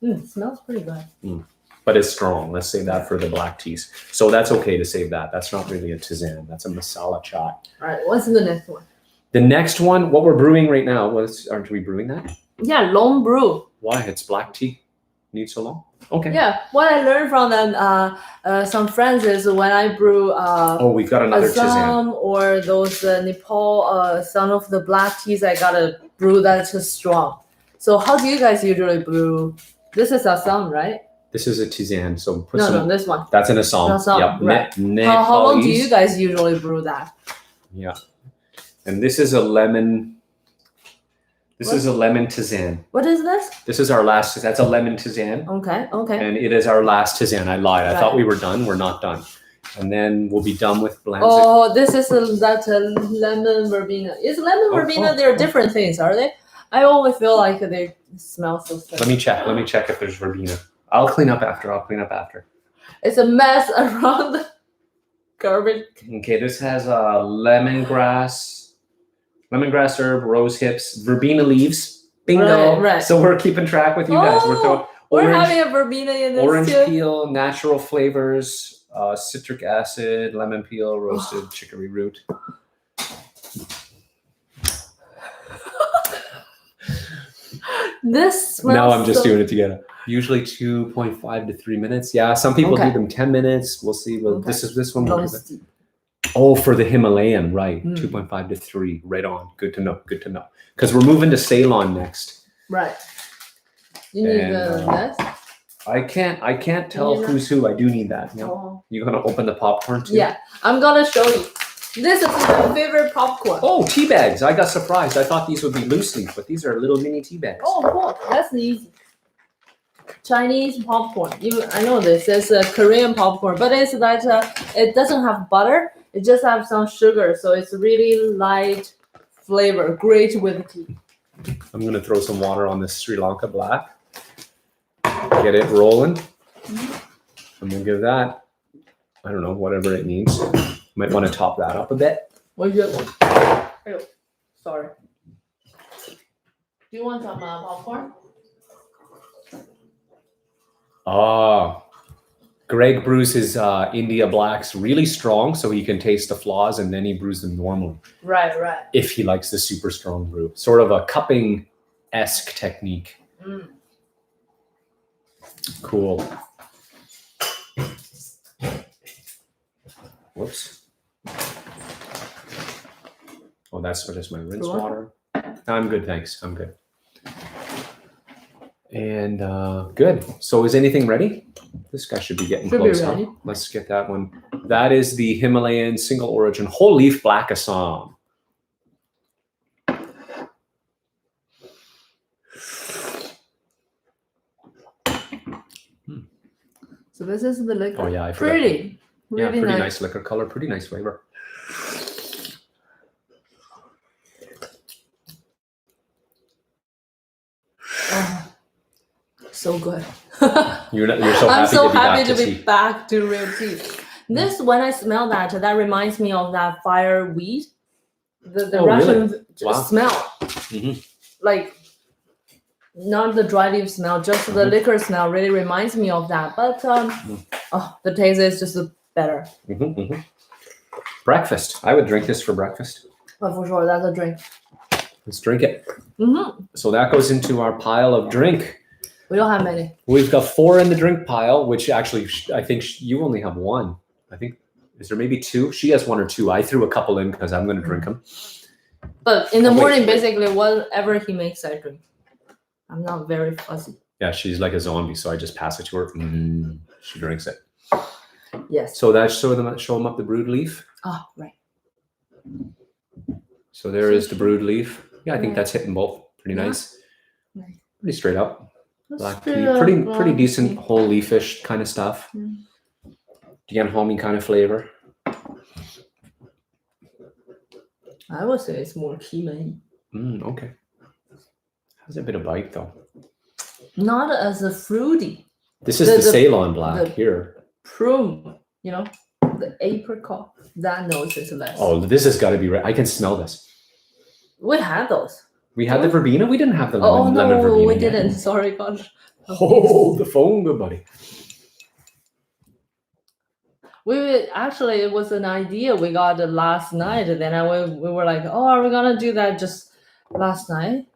It smells pretty good. but it's strong. Let's save that for the black teas. So that's okay to save that. That's not really a tisane. That's a masala chai. All right, what's the next one? The next one, what we're brewing right now, aren't we brewing that? Yeah, long brew. Why? It's black tea. Need so long? Okay. Yeah, what I learned from them, some friends is when I brew Oh, we've got another tisane. Assam or those Nepal, some of the black teas, I gotta brew that too strong. So how do you guys usually brew? This is Assam, right? This is a tisane. So put No, this one. That's an Assam. Assam, Yep. right. How long do you guys usually brew that? Yeah. And this is a lemon. This is a lemon tisane. What is this? This is our last. That's a lemon tisane. Okay. And it is our last tisane. I lied. I thought Right. we were done. We're not done. And then we'll be done with blends. Oh, this is that lemon verbena. Is lemon verbena? They're different things, are they? I always feel like they smell so similar. Let me check. Let me check if there's verbena. I'll clean up after. It's a mess around the garbage. Okay, this has lemongrass herb, rose hips, verbena leaves. Bingo. Right. So we're keeping track with you guys. We're having a verbena in this orange too. peel, natural flavors, citric acid, lemon peel, roasted chicory root. This smells Now I'm just doing it together. Usually 2.5 to 3 minutes. Yeah, some people do them 10 minutes. We'll see. Well, this one. We'll do it. Oh, for the Himalayan, right? 2.5 to 3. Right on. Good to know. Because we're moving to Ceylon next. Right. You need this? I can't tell who's who. I do need that. Yeah. You're gonna open the popcorn too? Yeah, I'm gonna show you. This is my favorite popcorn. Oh, tea bags. I got surprised. I thought these would be loose leaf, but these are little mini tea bags. Oh, cool. That's easy. Chinese popcorn. I know this is a Korean popcorn, but it's that it doesn't have butter. It just has some sugar, so it's really light flavor. Great with tea. I'm gonna throw some water on this Sri Lanka black. Get it rolling. And we'll give that, I don't know, whatever it needs. Might want to top that up a bit. What's your one? Oh, sorry. Do you want some popcorn? Greg brews his India blacks really strong so he can taste the flaws, and then he brews them normally. Right. If he likes the super strong brew. Sort of a cupping-esque technique. Cool. Whoops. Oh, that's just my rinse water. I'm good, thanks. I'm good. And good. So is anything ready? This guy should be getting close. Huh? Let's get that one. That is the Himalayan single origin whole leaf black Assam. So this is the liquor. Oh yeah, I forgot. Pretty. Yeah, really pretty nice liquor color, pretty nice flavor. Oh, so good. You're so happy I'm so to be happy back to to be tea. back to real tea. This, when I smell that reminds me of that fireweed. The Russian smell. Like, not the dry leaf smell, just the liquor smell really reminds me of that. But the taste is just better. Breakfast. I would drink this for breakfast. But for sure, that's a drink. Let's drink it. So that goes into our pile of drink. We don't have many. We've got 4 in the drink pile, which actually I think you only have 1. I think, is there maybe 2? She has 1 or 2. I threw a couple in because I'm going to drink them. But in the morning, basically, whatever he makes, I drink. I'm not very fussy. Yeah, she's like a zombie, so I just pass it to her. She drinks it. Yes. So that's show them up the brewed leaf. Oh, right. So there is the brewed leaf. Yeah, I think that's hitting both. Pretty nice. Pretty straight up. Black tea, pretty decent whole leafish kind of stuff. Dian homey kind of flavor. I would say it's more kimen. Okay. Has a bit of bite though. Not as a fruity. This is the Ceylon black here. Prune, you know, the apricot. That nose is less. Oh, this has got to be right. I can smell this. We had those. We had the verbena. We didn't have the lemon verbena. We yet. didn't. Sorry, gosh. Oh, the phone, good buddy. Actually, it was an idea we got last night. And then we were like, oh, are we gonna do that just last night?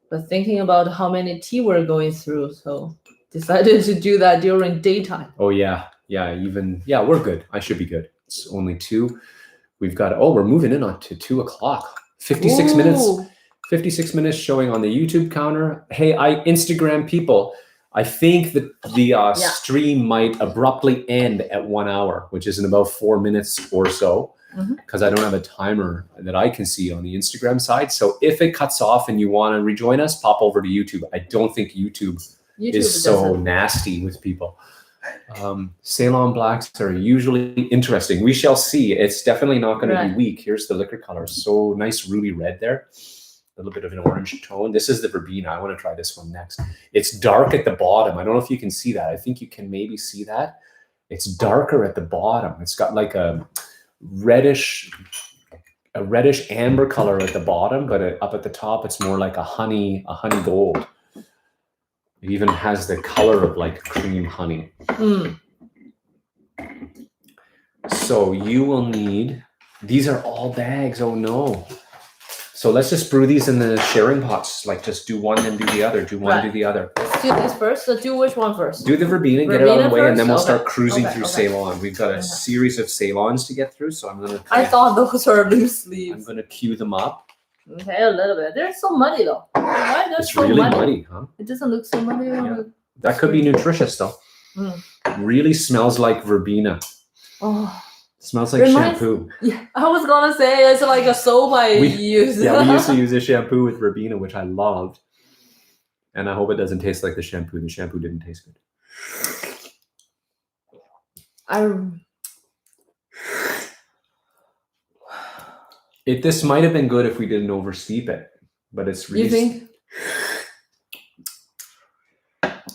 But thinking about how many tea we're going through, so decided to do that during daytime. Oh yeah, we're good. I should be good. It's only 2. We've got. Oh, we're moving in on to 2 o'clock. 56 minutes. 56 minutes showing on the YouTube counter. Hey, Instagram people. I think that the stream might abruptly end at 1 hour, which is in about 4 minutes or so, because I don't have a timer that I can see on the Instagram side. So if it cuts off and you want to rejoin us, pop over to YouTube. I don't think YouTube is so nasty with people. Ceylon blacks are usually interesting. We shall see. It's definitely not going to be weak. Here's the liquor color. So nice ruby red there. A little bit of an orange tone. This is the verbena. I want to try this one next. It's dark at the bottom. I don't know if you can see that. I think you can maybe see that. It's darker at the bottom. It's got like a reddish amber color at the bottom, but up at the top, it's more like a honey gold. It even has the color of like cream honey. So you will need, these are all bags. Oh no. So let's just brew these in the sharing pots. Like just do one and do the other. Do one, do the other. Let's do this first. So do which one first? Do the verbena, get it out of the way, and then we'll start cruising through Ceylon. We've got a series of Ceylons to get through, so I'm gonna. I thought those were loose leaves. I'm gonna cue them up. Okay, a little bit. They're so muddy though. Why they're it's so really muddy, huh? It doesn't look so muddy. Yeah. That could be nutritious though. Really smells like verbena. Oh. Smells like shampoo. Yeah, I was gonna say it's like a soap I use. Yeah, we used to use a shampoo with verbena, which I loved. And I hope it doesn't taste like the shampoo. The shampoo didn't taste good. This might have been good if we didn't oversteep it, but it's really. You think?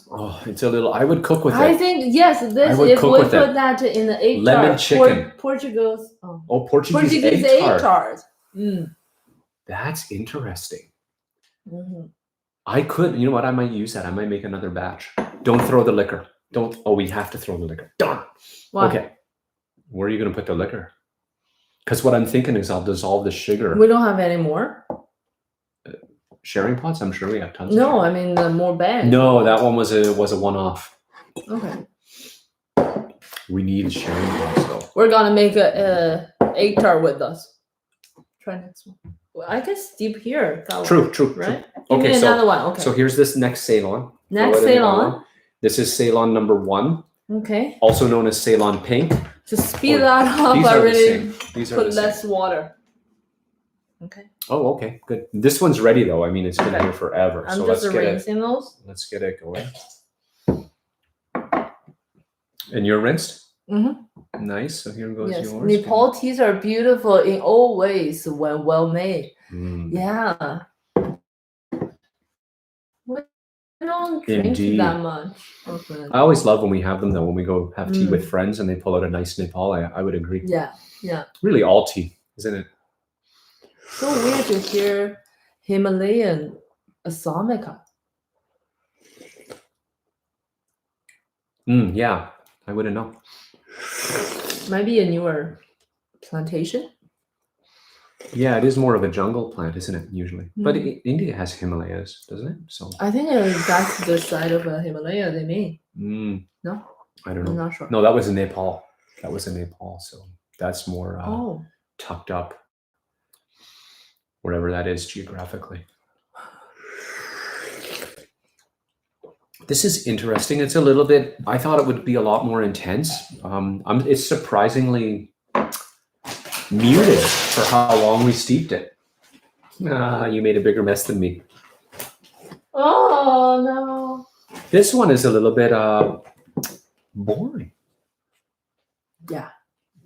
Oh, it's a little. I would cook with it. I think yes. If we put that in the egg lemon tart, chicken. Portuguese. Portuguese egg tart. Mm. That's interesting. I could. You know what? I might use that. I might make another batch. Don't throw the liquor. Don't. Oh, we have to throw the liquor. Darn. Why? Okay. Where are you going to put the liquor? Because what I'm thinking is I'll dissolve the sugar. We don't have any more. Sharing pots? I'm sure we have tons. No, I mean the more bags. No, that one was a one-off. Okay. We need sharing pots though. We're gonna make a egg tart with us. Try next one. Well, I can steep here. True. Right? Okay, Give me another one. Okay. So here's this next Ceylon. Next Ceylon. This is Ceylon number 1. Okay. Also known as Ceylon Pink. To speed that up, I really put less water. Okay. Oh, okay, good. This one's ready though. I mean, it's been here forever. I'm just rinsing those. Let's get it going. And you're rinsed? Nice. So here goes yours. Nepal teas are beautiful in all ways when well made. Yeah. We don't drink that much. Okay. I always love when we have them though. When we go have tea with friends and they pull out a nice Nepal, I would agree. Yeah. Really, all tea, isn't it? So weird to hear Himalayan Assamica. Yeah, I wouldn't know. Might be a newer plantation. Yeah, it is more of a jungle plant, isn't it? Usually, but India has Himalayas, doesn't it? So I think that's the side of a Himalaya they mean. No, I don't know. I'm not sure. No, that was in Nepal. So that's more tucked up. Wherever that is geographically. This is interesting. It's a little bit, I thought it would be a lot more intense. It's surprisingly muted for how long we steeped it. You made a bigger mess than me. Oh, no. This one is a little bit boring. Yeah.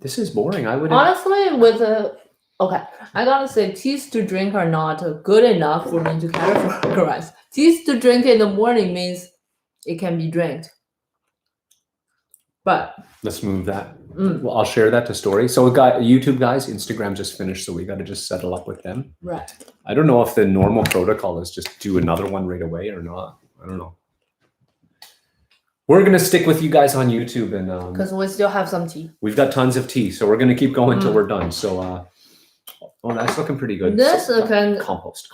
This is boring. I would Honestly, with the okay, I gotta say, teas to drink are not good enough for me to categorize. Teas to drink in the morning means it can be drank. But let's move that. Well, I'll share that to story. So we got YouTube guys, Instagram just finished, so we got to just settle up with them. right. I don't know if the normal protocol is just do another one right away or not. I don't know. We're gonna stick with you guys on YouTube, and Because we still have some tea. we've got tons of tea, so we're gonna keep going till we're done. So, oh, that's looking pretty good. This So, can. compost.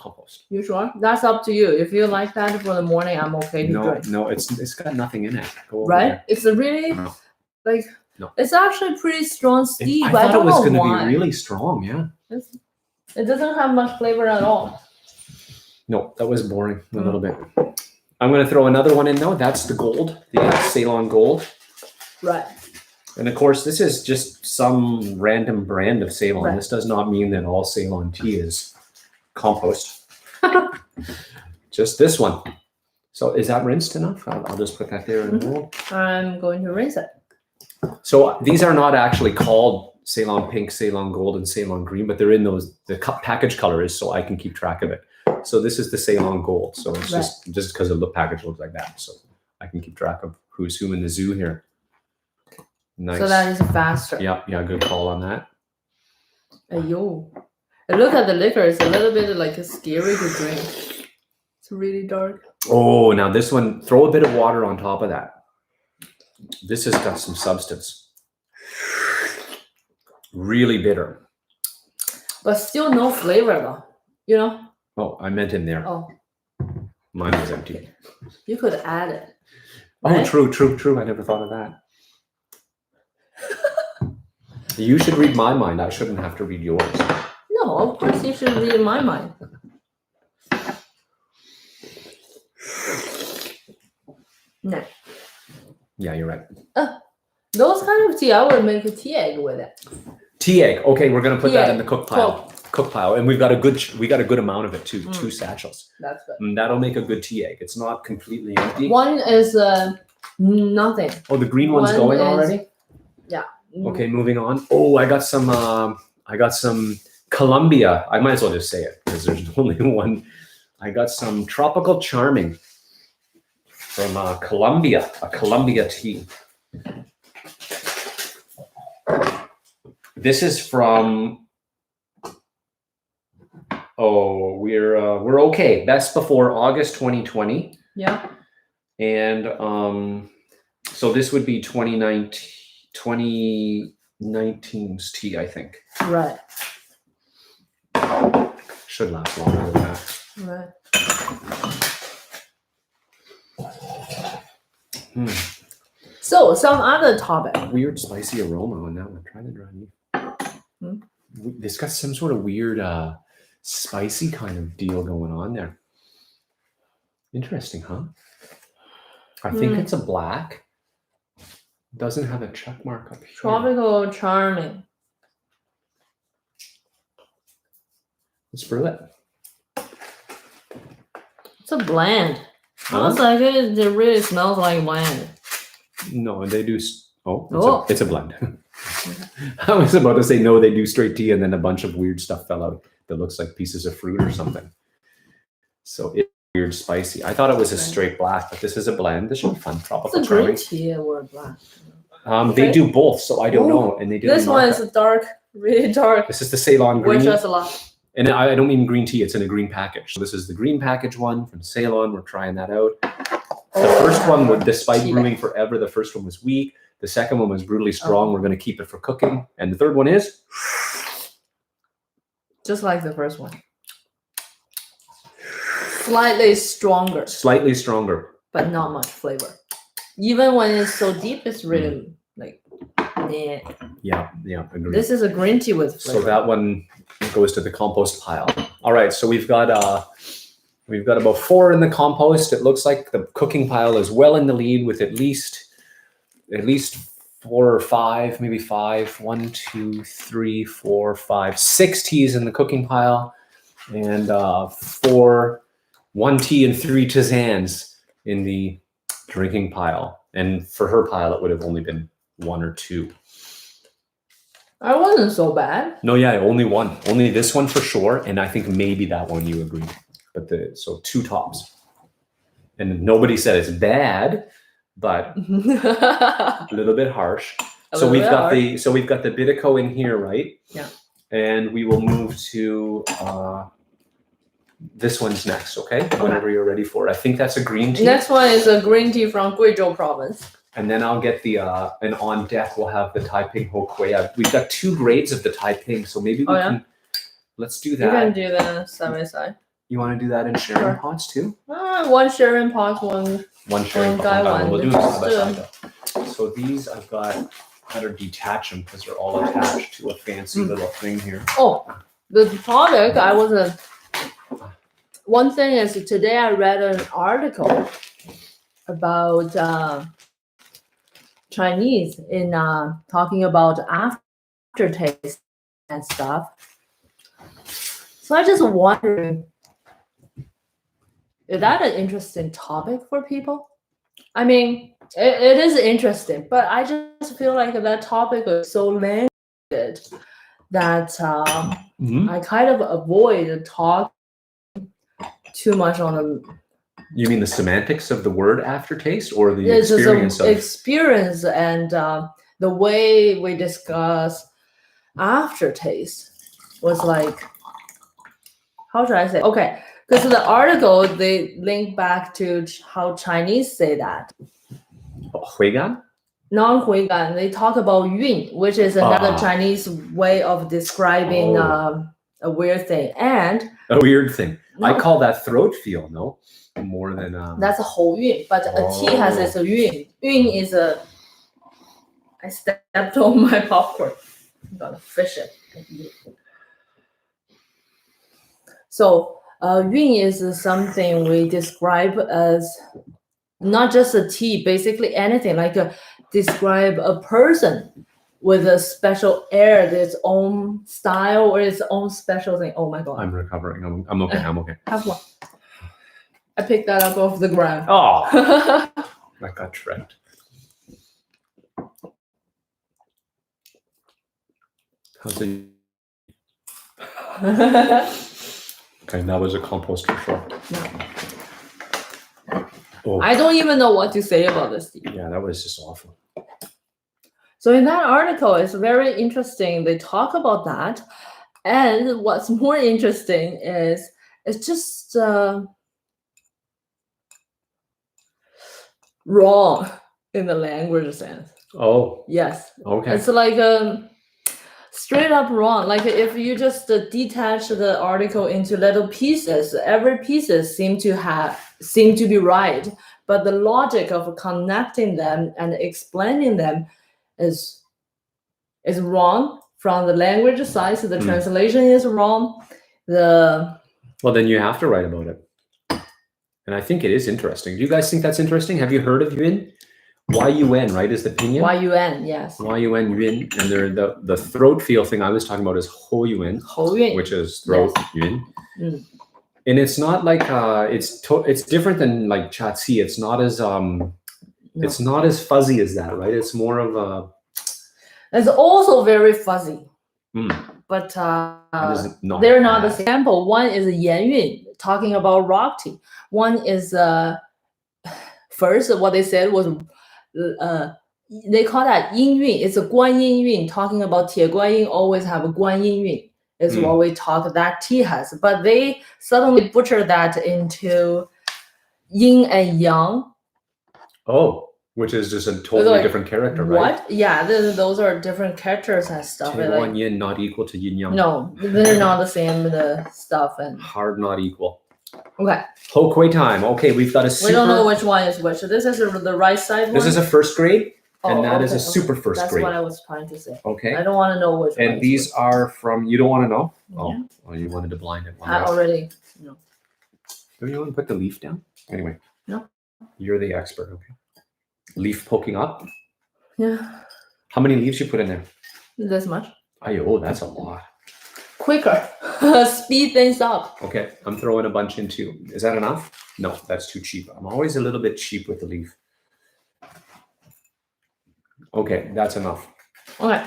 You sure? That's up to you. If you like that for the morning, I'm okay to drink. No, it's got nothing in it. Go over Right? there. It's a really No. like. No. It's actually pretty strong steep. I I thought it don't was know gonna why. be really strong. Yeah. It doesn't have much flavor at all. No, that was boring a little bit. I'm gonna throw another one in though. That's the gold, the Ceylon Gold. Right. And of course, this is just some random brand of Ceylon. Right. This does not mean that all Ceylon tea is compost. Just this one. So is that rinsed enough? I'll just put that there in the bowl. I'm going to rinse it. So these are not actually called Ceylon Pink, Ceylon Gold, and Ceylon Green, but they're in those, the package color is so I can keep track of it. So this is the Ceylon Gold. So it's just because the package looks like that. So I can keep track of who's who in the zoo here. Nice. So that is faster. Yeah, good call on that. Ayo. And look at the liquor. It's a little bit like scary to drink. It's really dark. Oh, now this one, throw a bit of water on top of that. This has got some substance. Really bitter. But still no flavor though. You know? Oh, I meant in there. Oh. Mine was empty. You could add it. Right? Right? Oh, true. I never thought of that. You should read my mind. I shouldn't have to read yours. No, of course you should read my mind. No. Yeah, you're right. Those kind of tea, I would make a tea egg with it. Tea egg. Okay, we're gonna put Tea that egg. in the cook pile. Cook pile, and we got a good amount of it too. 2 satchels. That's good. And that'll make a good tea egg. It's not completely empty. One is nothing. Oh, the green one's One going is- already. Yeah. Okay, moving on. Oh, I got some Colombia. I might as well just say it because there's only one. I got some tropical charming from Colombia, a Colombia tea. This is from. Oh, we're okay. Best before August 2020, Yeah. and so this would be 2019's tea, I think. Right. Should last longer than that. Right. So some other topic. Weird spicy aroma on that one. Try the dry leaf. It's got some sort of weird spicy kind of deal going on there. Interesting, huh? I think it's a black. Doesn't have a check mark up here. Tropical charming. Let's brew it. It's a blend. Huh? Sounds like it really smells like blend. No, they do. Oh, Oh. it's a blend. I was about to say no, they do straight tea, and then a bunch of weird stuff fell out that looks like pieces of fruit or something. So it's weird spicy. I thought it was a straight black, but this is a blend. This should be fun. Tropical It's a green charming. tea or black. They do both, so I don't Ooh. know. And they didn't This mark one is that. dark, really dark. This is the Ceylon green. Which has a lot. And I don't mean green tea, it's in a green package. So this is the green package one from Ceylon. We're trying that out. The first one, despite Tea brewing forever, the first one was weak. The second one was brutally strong. We're going to keep it for cooking. And the third one is? Just like the first one. Slightly stronger, Slightly stronger. but not much flavor. Even when it's so deep, it's really like, meh. Yeah, agreed. This is a green tea with flavor. So that one goes to the compost pile. All right, so we've got about 4 in the compost. It looks like the cooking pile is well in the lead with at least 4 or 5, maybe 5. 1, 2, 3, 4, 5, 6 teas in the cooking pile, and 1 tea and 3 tisanes in the drinking pile. And for her pile, it would have only been 1 or 2. I wasn't so bad. No, yeah, only 1. Only this one for sure. And I think maybe that one you agreed. But so 2 tops. And nobody said it's bad, but a little bit harsh. So we've got the Bitico in here, right? Yeah. And we will move to this one's next, okay? Whenever you're ready for it. I think that's a green tea. Next one is a green tea from Guizhou province. And then I'll get the and on deck we'll have the Taiping Ho Kui. We've got 2 grades of the Taiping, so maybe we can. Let's do that. You can do that side by side. You want to do that in sharing pots too? One sharing pot, one sharing pot. one. We'll do side by side though. So these I've got. Better detach them because they're all attached to a fancy little thing here. Oh, the product I was one thing is today I read an article about Chinese in talking about aftertaste and stuff. So I just wondering, is that an interesting topic for people? I mean, it is interesting, but I just feel like that topic is so limited that I kind of avoid talking too much on the. You mean the semantics of the word aftertaste, or the experience? Experience and the way we discuss aftertaste was like, how should I say? Okay, because the article they link back to how Chinese say that. 回甘? Non-回甘. They talk about yun, which is another Chinese way of describing a weird thing. And a weird thing. No. I call that throat feel, no? More than that's a whole yun, but a tea has its yun. Yun is a. I stepped on my popcorn. I'm gonna fish it. So yun is something we describe as not just a tea, basically anything, like describe a person with a special air, its own style or its own special thing. Oh my God. I'm recovering. I'm okay. I'm okay. Have one. I picked that up off the ground. Oh, I got tricked. How's it? Okay, that was a compost for sure. No. Oh. I don't even know what to say about this. Yeah, that was just awful. So in that article, it's very interesting. They talk about that. And what's more interesting is it's just wrong in the language sense. Oh. Yes. Okay. It's like straight up wrong. Like if you just detach the article into little pieces, every pieces seem to be right, but the logic of connecting them and explaining them is wrong from the language side. So the translation is wrong. Well, then you have to write about it. And I think it is interesting. Do you guys think that's interesting? Have you heard of yun? Y-U-N, right, is the pinyin? Y-U-N, yes. Y-U-N, yun. And the throat feel thing I was talking about is ho-yun, which is throat yun. Mm. And it's not like it's different than like chatsi. It's not as it's not as fuzzy as that, right? It's more of a. It's also very fuzzy, but they're not the sample. One is yan yun, talking about rock tea. One is first what they said was they call that yin yun. It's a guan yin yun, talking about tie guan yin always have a guan yin yun. Is what we talk that tea has, but they suddenly butcher that into yin and yang. Oh, which is just a totally different character, right? What? Yeah, those are different characters and stuff. One yin not equal to yin yang. No, they're not the same stuff and hard not equal. Okay. Ho Kui time. Okay, we've got a super. We don't know which one is which. So this is the right side one. This is a first grade. And that is a super first grade. That's what I was trying to say. Okay. I don't want to know which one. And these are from, you don't want to know? Yeah. Oh, you wanted to blind it. I already know. Don't you want to put the leaf down? Anyway. No. You're the expert, okay. Leaf poking up? Yeah. How many leaves you put in there? This much. Oh, that's a lot. Quicker. Speed things up. Okay, I'm throwing a bunch in too. Is that enough? No, that's too cheap. I'm always a little bit cheap with the leaf. Okay, that's enough. Okay,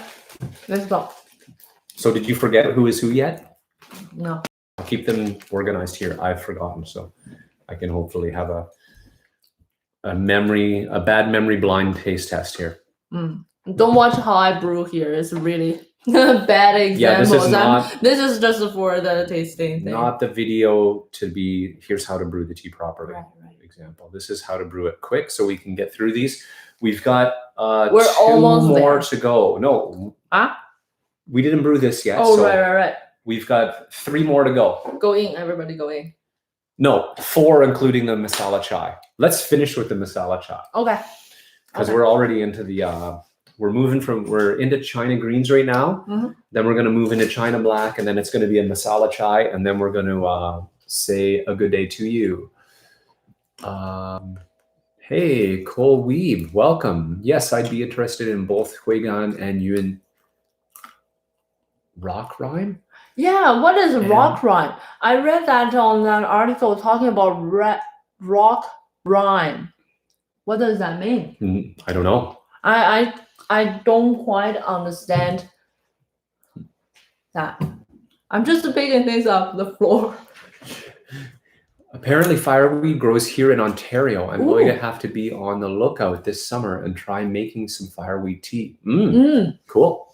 let's go. So did you forget who is who yet? No. I'll keep them organized here. I've forgotten, so I can hopefully have a bad memory blind taste test here. Don't watch how I brew here. It's really bad example. Yeah, this is just for the tasting thing. Not the video to be, here's how to brew the tea properly. Right. Example. This is how to brew it quick so we can get through these. We've got We're 2 almost more there. to go. No. Huh? We didn't brew this yet. Oh, so right. We've got 3 more to go. Go in, everybody go in. No, 4 including the masala chai. Let's finish with the masala chai. Okay. Because we're already into the we're into China greens right now. Then we're going to move into China black, and then it's going to be a masala chai, and then we're going to say a good day to you. Hey, Cole Weeb, welcome. Yes, I'd be interested in both Huigan and Yun. Rock rhyme? Yeah, what is rock rhyme? I read that on an article talking about rock rhyme. What does that mean? I don't know. I don't quite understand that. I'm just picking things up the floor. Apparently fireweed grows here in Ontario. I'm going to have to be on the lookout this summer and try making some fireweed tea. Cool.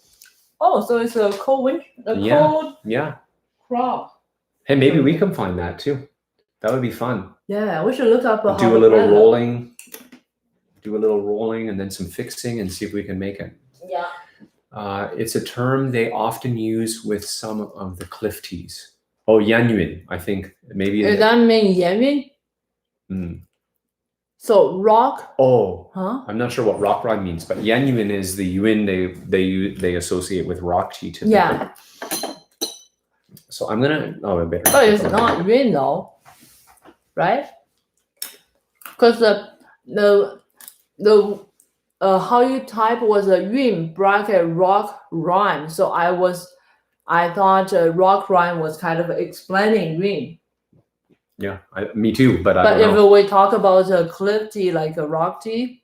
Oh, so it's a cold winter, cold crop. Hey, maybe we can find that too. That would be fun. Yeah, we should look up do a little rolling. Do a little rolling and then some fixing and see if we can make it. Yeah. It's a term they often use with some of the cliff teas. Oh, Yanyuan, I think maybe. Does that mean Yanyuan? So rock. Oh, I'm not sure what rock rhyme means, but Yanyuan is the yuan they associate with rock tea typically. Yeah. So I'm gonna. Oh, I better. But it's not yuan though, right? Because the how you type was a yun bracket rock rhyme. So I thought rock rhyme was kind of explaining yun. Yeah, me too. But if we talk about a cliff tea, like a rock tea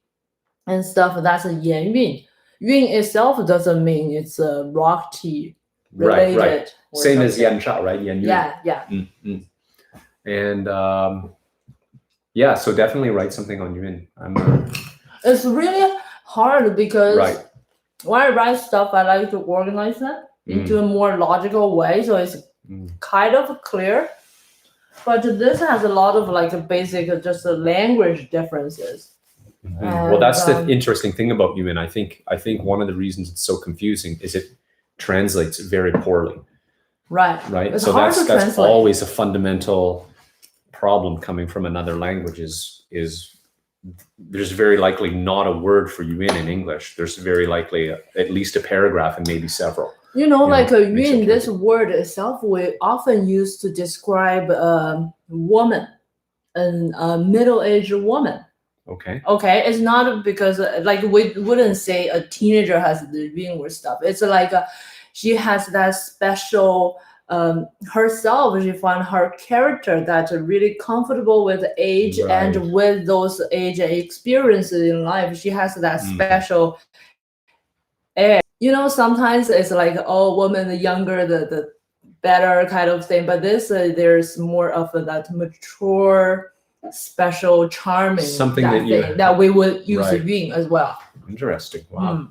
and stuff, that's a yan yun. Yun itself doesn't mean it's a rock tea related. Right. Same as yan cha, right? Yan yun. Yeah. And so definitely write something on yuan. It's really hard because when I write stuff, I like to organize them into a more logical way, so it's kind of clear. But this has a lot of like basic just language differences. Well, that's the interesting thing about yuan. I think one of the reasons it's so confusing is it translates very poorly. Right. It's so hard to that's translate. Always a fundamental problem coming from another language is there's very likely not a word for yuan in English. There's very likely at least a paragraph and maybe several. Like a yun, this word itself we often use to describe a woman, a middle-aged woman. Okay. It's not because like we wouldn't say a teenager has the yun or stuff. It's like she has that special herself. She found her character that's really comfortable with age and with those age experiences in life. She has that special air. Sometimes it's like, woman, the younger, the better kind of thing. But this, there's more of that mature, special, charming something that we would use yun as well. Interesting. Wow.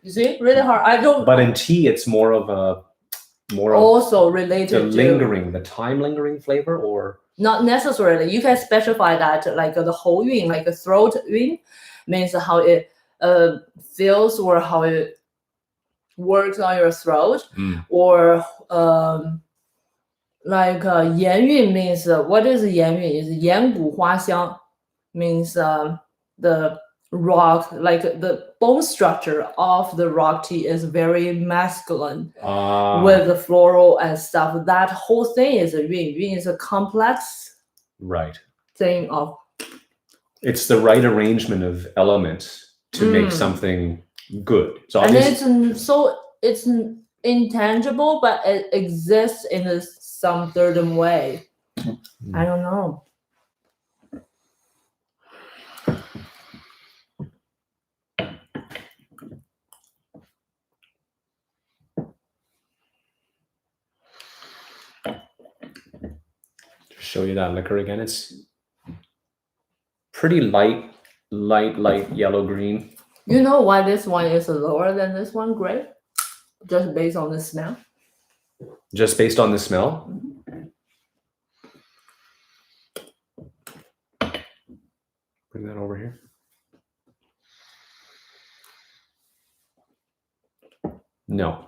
You see, really hard. I don't. But in tea, it's more of also related to the time lingering flavor, or not necessarily. You can specify that like the whole yun, like a throat yun, means how it feels or how it works on your throat, or like yan yun means what is yan yun? Is yan gu hua xiang means the rock, like the bone structure of the rock tea is very masculine with the floral and stuff. That whole thing is a yun. Yun is a complex thing of. It's the right arrangement of elements to make something good. So and it's intangible, but it exists in some certain way. I don't know. show you that liquor again. It's pretty light yellow green. You know why this one is lower than this one grade? Just based on the smell. Just based on the smell. Bring that over here. No.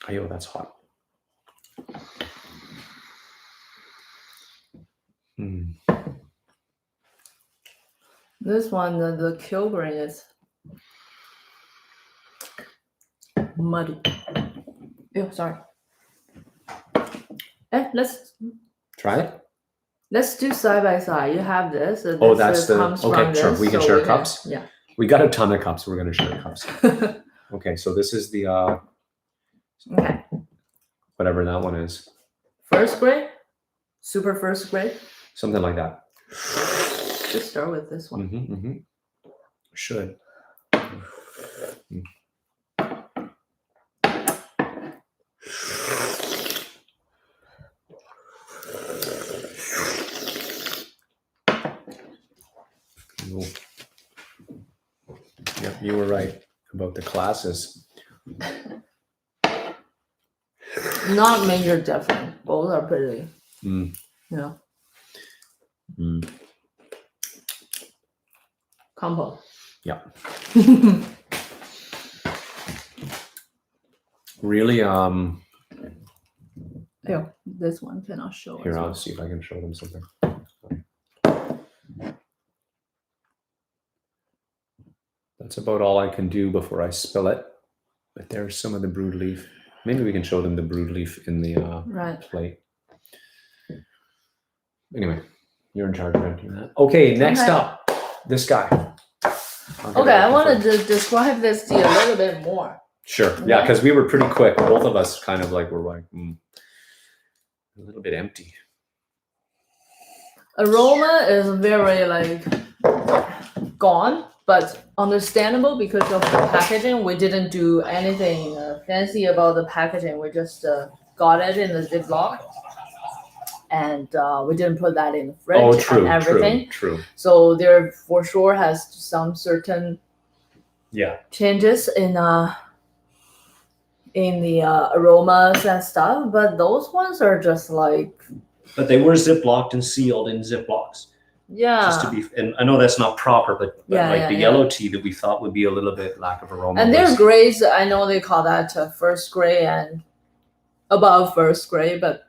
Ayo, that's hot. This one, the kill grain is muddy. Oh, sorry. Let's try it. Let's do side by side. You have this. Oh, that's the okay. Sure, we can share cups. Yeah, we got a ton of cups. We're gonna share cups. Okay, so this is the okay, whatever that one is. First grade, super first grade, something like that. Just start with this one. Should. Yeah, you were right about the classes. Not major difference. Both are pretty. Yeah. Combo. Yeah. Really. Yeah, this one cannot show. Here, I'll see if I can show them something. That's about all I can do before I spill it. But there's some of the brood leaf. Maybe we can show them the brood leaf in the plate. Anyway, you're in charge of emptying that. Okay, next up, this guy. Okay, I wanted to describe this tea a little bit more. Sure. Yeah, because we were pretty quick. Both of us kind of like were like a little bit empty. Aroma is very like gone, but understandable because of the packaging. We didn't do anything fancy about the packaging. We just got it in the Ziploc, and we didn't put that in the fridge and everything. True. So there for sure has some certain changes in the aromas and stuff, but those ones are just like. But they were Ziplocked and sealed in Ziplocs. Yeah. Just to be, and I know that's not proper, but the yellow tea that we thought would be a little bit lack of aroma. And there's grades. I know they call that first grade and above first grade, but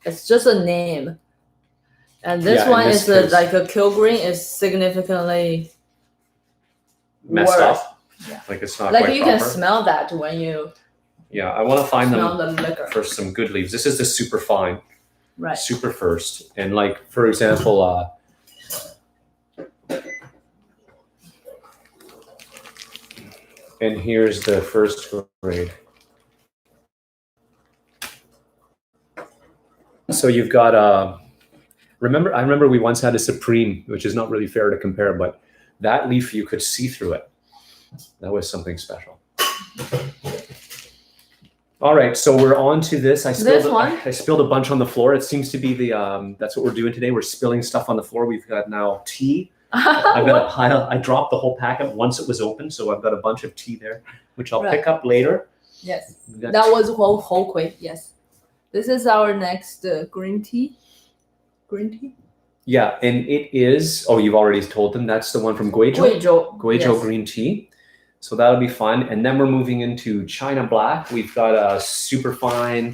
it's just a name. And this one is like a kill green is significantly messed worse. Up. Yeah. Like it's not like quite you proper. Can smell that when you. Yeah, I want to find them liquor. For some good leaves. This is the super fine. Right. Super first. And like, for example, and here's the first grade. So you've got, I remember we once had a Supreme, which is not really fair to compare, but that leaf, you could see through it. That was something special. All right, so we're on to this. I spilled a bunch on the floor. It seems to be that's what we're doing today. We're spilling stuff on the floor. We've got now tea. I've got a pile. I dropped the whole packet once it was open, so I've got a bunch of tea there, which I'll pick up later. Yes, that was whole quick. Yes, this is our next green tea. Green tea. Yeah, and it is. Oh, you've already told them that's the one from Guizhou. Guizhou green tea. So that'll be fun. And then we're moving into China Black. We've got a super fine,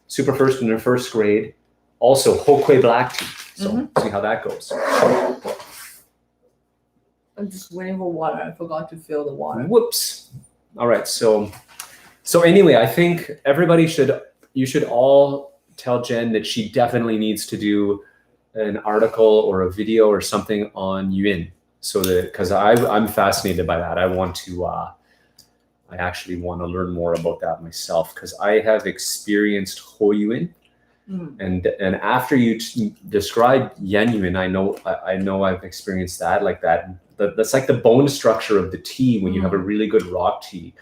super first in the first grade. Also Hokui Black tea. So see how that goes. I'm just waiting for water. I forgot to fill the water. Whoops. All right. So anyway, I think you should all tell Zhen that she definitely needs to do an article or a video or something on Yuan. So because I'm fascinated by that. I actually want to learn more about that myself because I have experienced Hoyuan And after you describe Yenyuan, I know I've experienced that, like that. That's like the bone structure of the tea when you have a really good rock tea.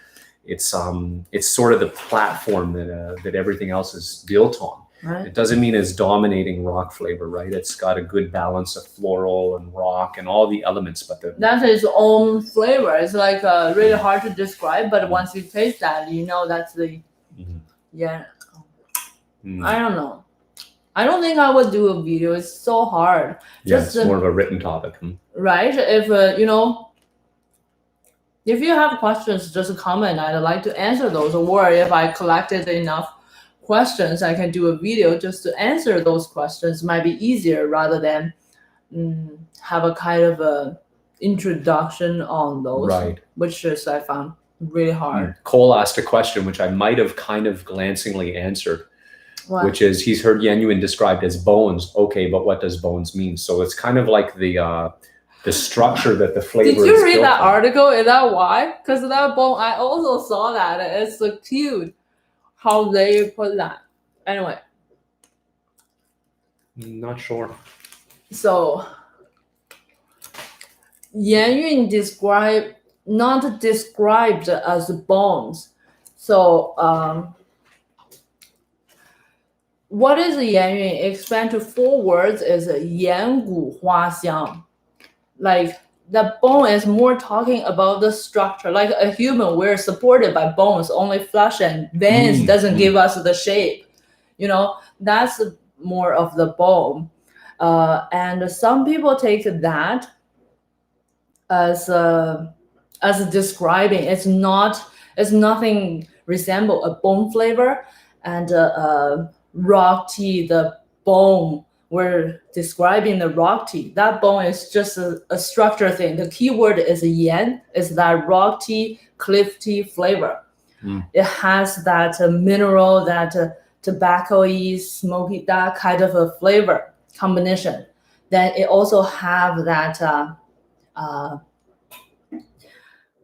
It's sort of the platform that everything else is built on. Right. It doesn't mean it's dominating rock flavor, right? It's got a good balance of floral and rock and all the elements, but that's its own flavor. It's like really hard to describe, but once you taste that, you know that's the I don't know. I don't think I would do a video. It's so hard. It's more of a written topic, right? If if you have questions, just comment. I'd like to answer those, or if I collected enough questions, I can do a video just to answer those questions. Might be easier rather than have a kind of a introduction on those, right? Which is I found really hard. Cole asked a question which I might have kind of glancingly answered, which is he's heard Yenyuan described as bones. Okay, but what does bones mean? So it's kind of like the structure that the flavor. Did you read that article? Is that why? Because that bone, I also saw that. It's so cute how they put that. Anyway. Not sure. So, Yenyuan not described as bones. So, what is Yenyuan? Expand to 4 words is Yan Gu Hua Xiang. Like the bone is more talking about the structure. Like a human, we're supported by bones, only flesh and veins doesn't give us the shape. That's more of the bone. And some people take that as describing. It's nothing resemble a bone flavor, and rock tea, the bone. We're describing the rock tea. That bone is just a structure thing. The key word is yan, is that rock tea, cliff tea flavor. It has that mineral, that tobacco-y, smoky, that kind of a flavor combination. Then it also have that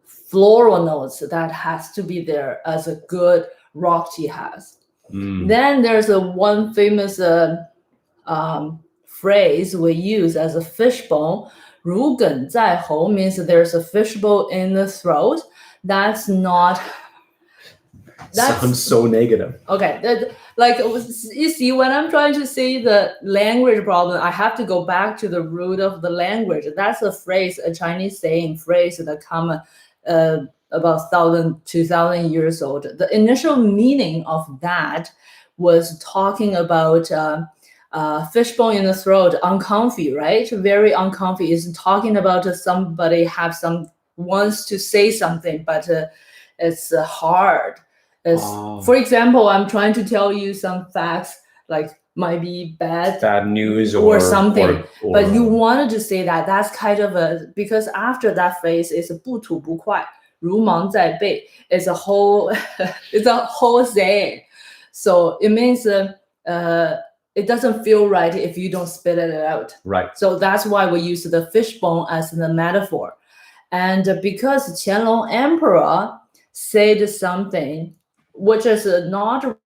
floral notes that has to be there as a good rock tea has. Then there's one famous phrase we use as a fishbone. 如鲠在喉 means there's a fishbone in the throat. That sounds so negative. Okay, you see, when I'm trying to say the language problem, I have to go back to the root of the language. That's a phrase, a Chinese saying phrase that come about 1,000, 2,000 years old. The initial meaning of that was talking about fishbone in the throat, uncomfy, right? Very uncomfy. Is talking about somebody wants to say something, but it's hard. For example, I'm trying to tell you some facts, like might be bad news or something, but you wanted to say that. That's kind of because after that phrase is 不吐不快, 如芒在背. It's a whole saying. So it means it doesn't feel right if you don't spit it out. Right. So that's why we use the fishbone as the metaphor. And because Qianlong Emperor said something which is not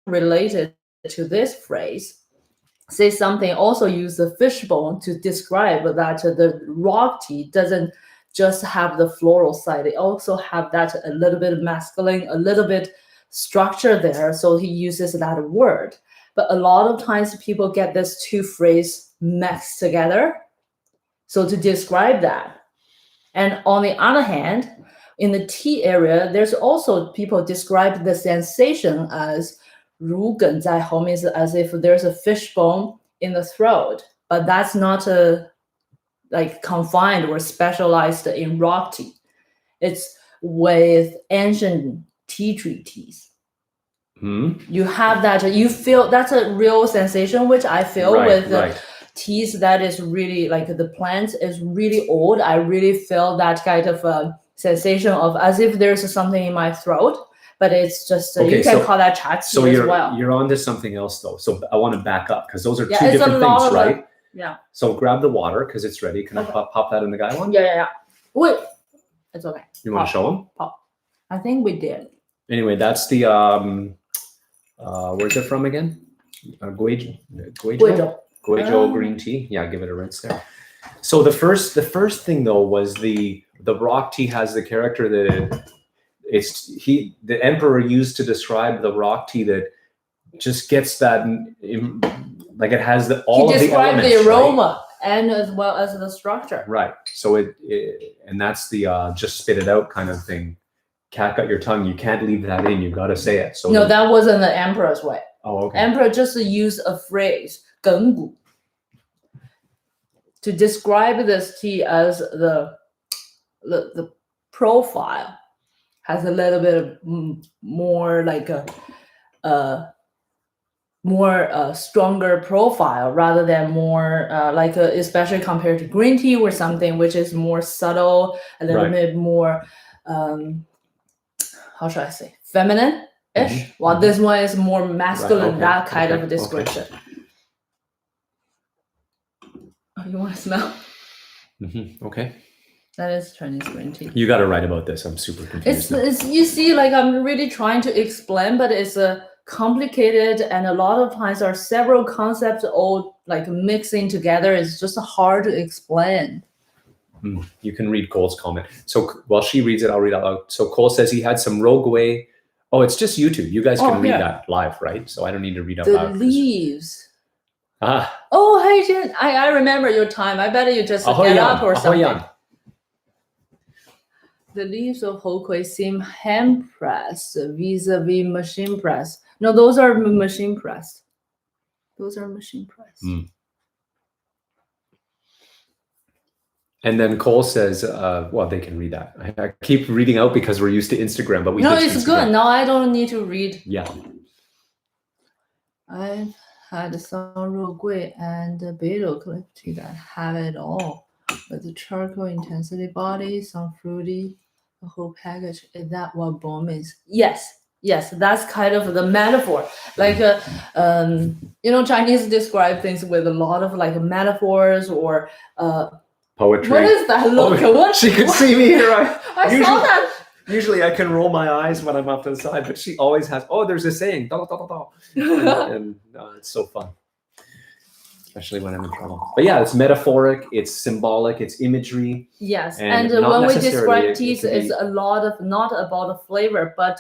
related to this phrase, say something, also use the fishbone to describe that the rock tea doesn't just have the floral side. It also have that a little bit masculine, a little bit structure there. So he uses that word. But a lot of times people get this two phrases mixed together. So to describe that. And on the other hand, in the tea area, there's also people describe the sensation as 如鲠在喉 means as if there's a fishbone in the throat. But that's not confined or specialized in rock tea. It's with ancient tea tree teas. You have that, you feel that's a real sensation, which I feel with teas that is really like the plant is really old. I really feel that kind of sensation of as if there's something in my throat, but it's just you can call that cha tea as well. You're on to something else though. So I want to back up because those are two different things, right? Yeah. So grab the water because it's ready. Can I pop that in the guy one? Yeah. Wait, it's okay. You want to show him? Pop. I think we did. Anyway, that's the where's it from again? Guizhou green tea. Yeah, give it a rinse there. So the first thing though was the rock tea has the character that the emperor used to describe the rock tea that just gets that like it has all of the elements. He described the aroma, right? And as well as the structure. Right. So and that's the just spit it out kind of thing. Cat got your tongue. You can't leave that in. You got to say it. So no, that wasn't the emperor's way. Oh, okay. Emperor just used a phrase, 亘古, to describe this tea as the profile has a little bit of more like a more stronger profile rather than more especially compared to green tea or something which is more subtle, a little bit more how should I say, feminine-ish, while this one is more masculine, that kind of description. Oh, you want to smell? Okay. That is Chinese green tea. You got to write about this. I'm super confused. It's you see, like I'm really trying to explain, but it's complicated, and a lot of times there are several concepts all like mixing together. It's just hard to explain. You can read Cole's comment. So while she reads it, I'll read out loud. So Cole says he had some rogueway. Oh, it's just YouTube. You guys can read that live, right? So I don't need to read out loud. The leaves. Ah. Oh, hey, Zhen. I remember your time. I bet you just get up or something. The leaves of Hokui seem hand pressed vis-a-vis machine press. No, those are machine pressed. Those are machine pressed. And then Cole says, well, they can read that. I keep reading out because we're used to Instagram, but we No, it's good. No, I don't need to read. Yeah. I've had some rogueway and betel clip tea that have it all. But the charcoal intensity body, some fruity, the whole package. Is that what bomb is? Yes, that's kind of the metaphor. Like, Chinese describe things with a lot of like metaphors or poetry. What is that look? She could see me here. I saw that. Usually I can roll my eyes when I'm up to the side, but she always has, there's a saying. Da, da, da, da. And it's so fun. Especially when I'm in trouble. But yeah, it's metaphoric, it's symbolic, it's imagery. Yes, and when we describe teas, it's a lot of not about the flavor, but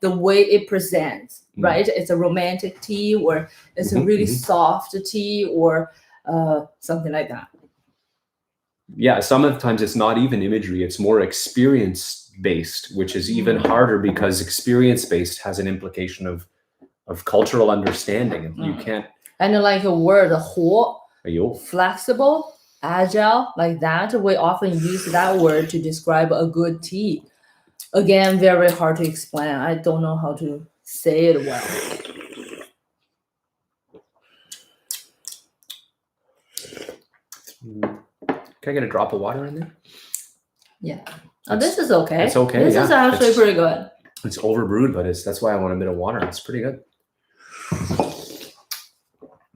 the way it presents, right? It's a romantic tea, or it's a really soft tea, or something like that. Yeah, sometimes it's not even imagery, it's more experience-based, which is even harder because experience-based has an implication of cultural understanding. And you can't. And like a word, 活, flexible, agile, like that. We often use that word to describe a good tea. Again, very hard to explain. I don't know how to say it well. Can I get a drop of water in there? Yeah. Oh, this is okay. It's okay. This is actually pretty good. It's overbrewed, but that's why I want a bit of water. It's pretty good.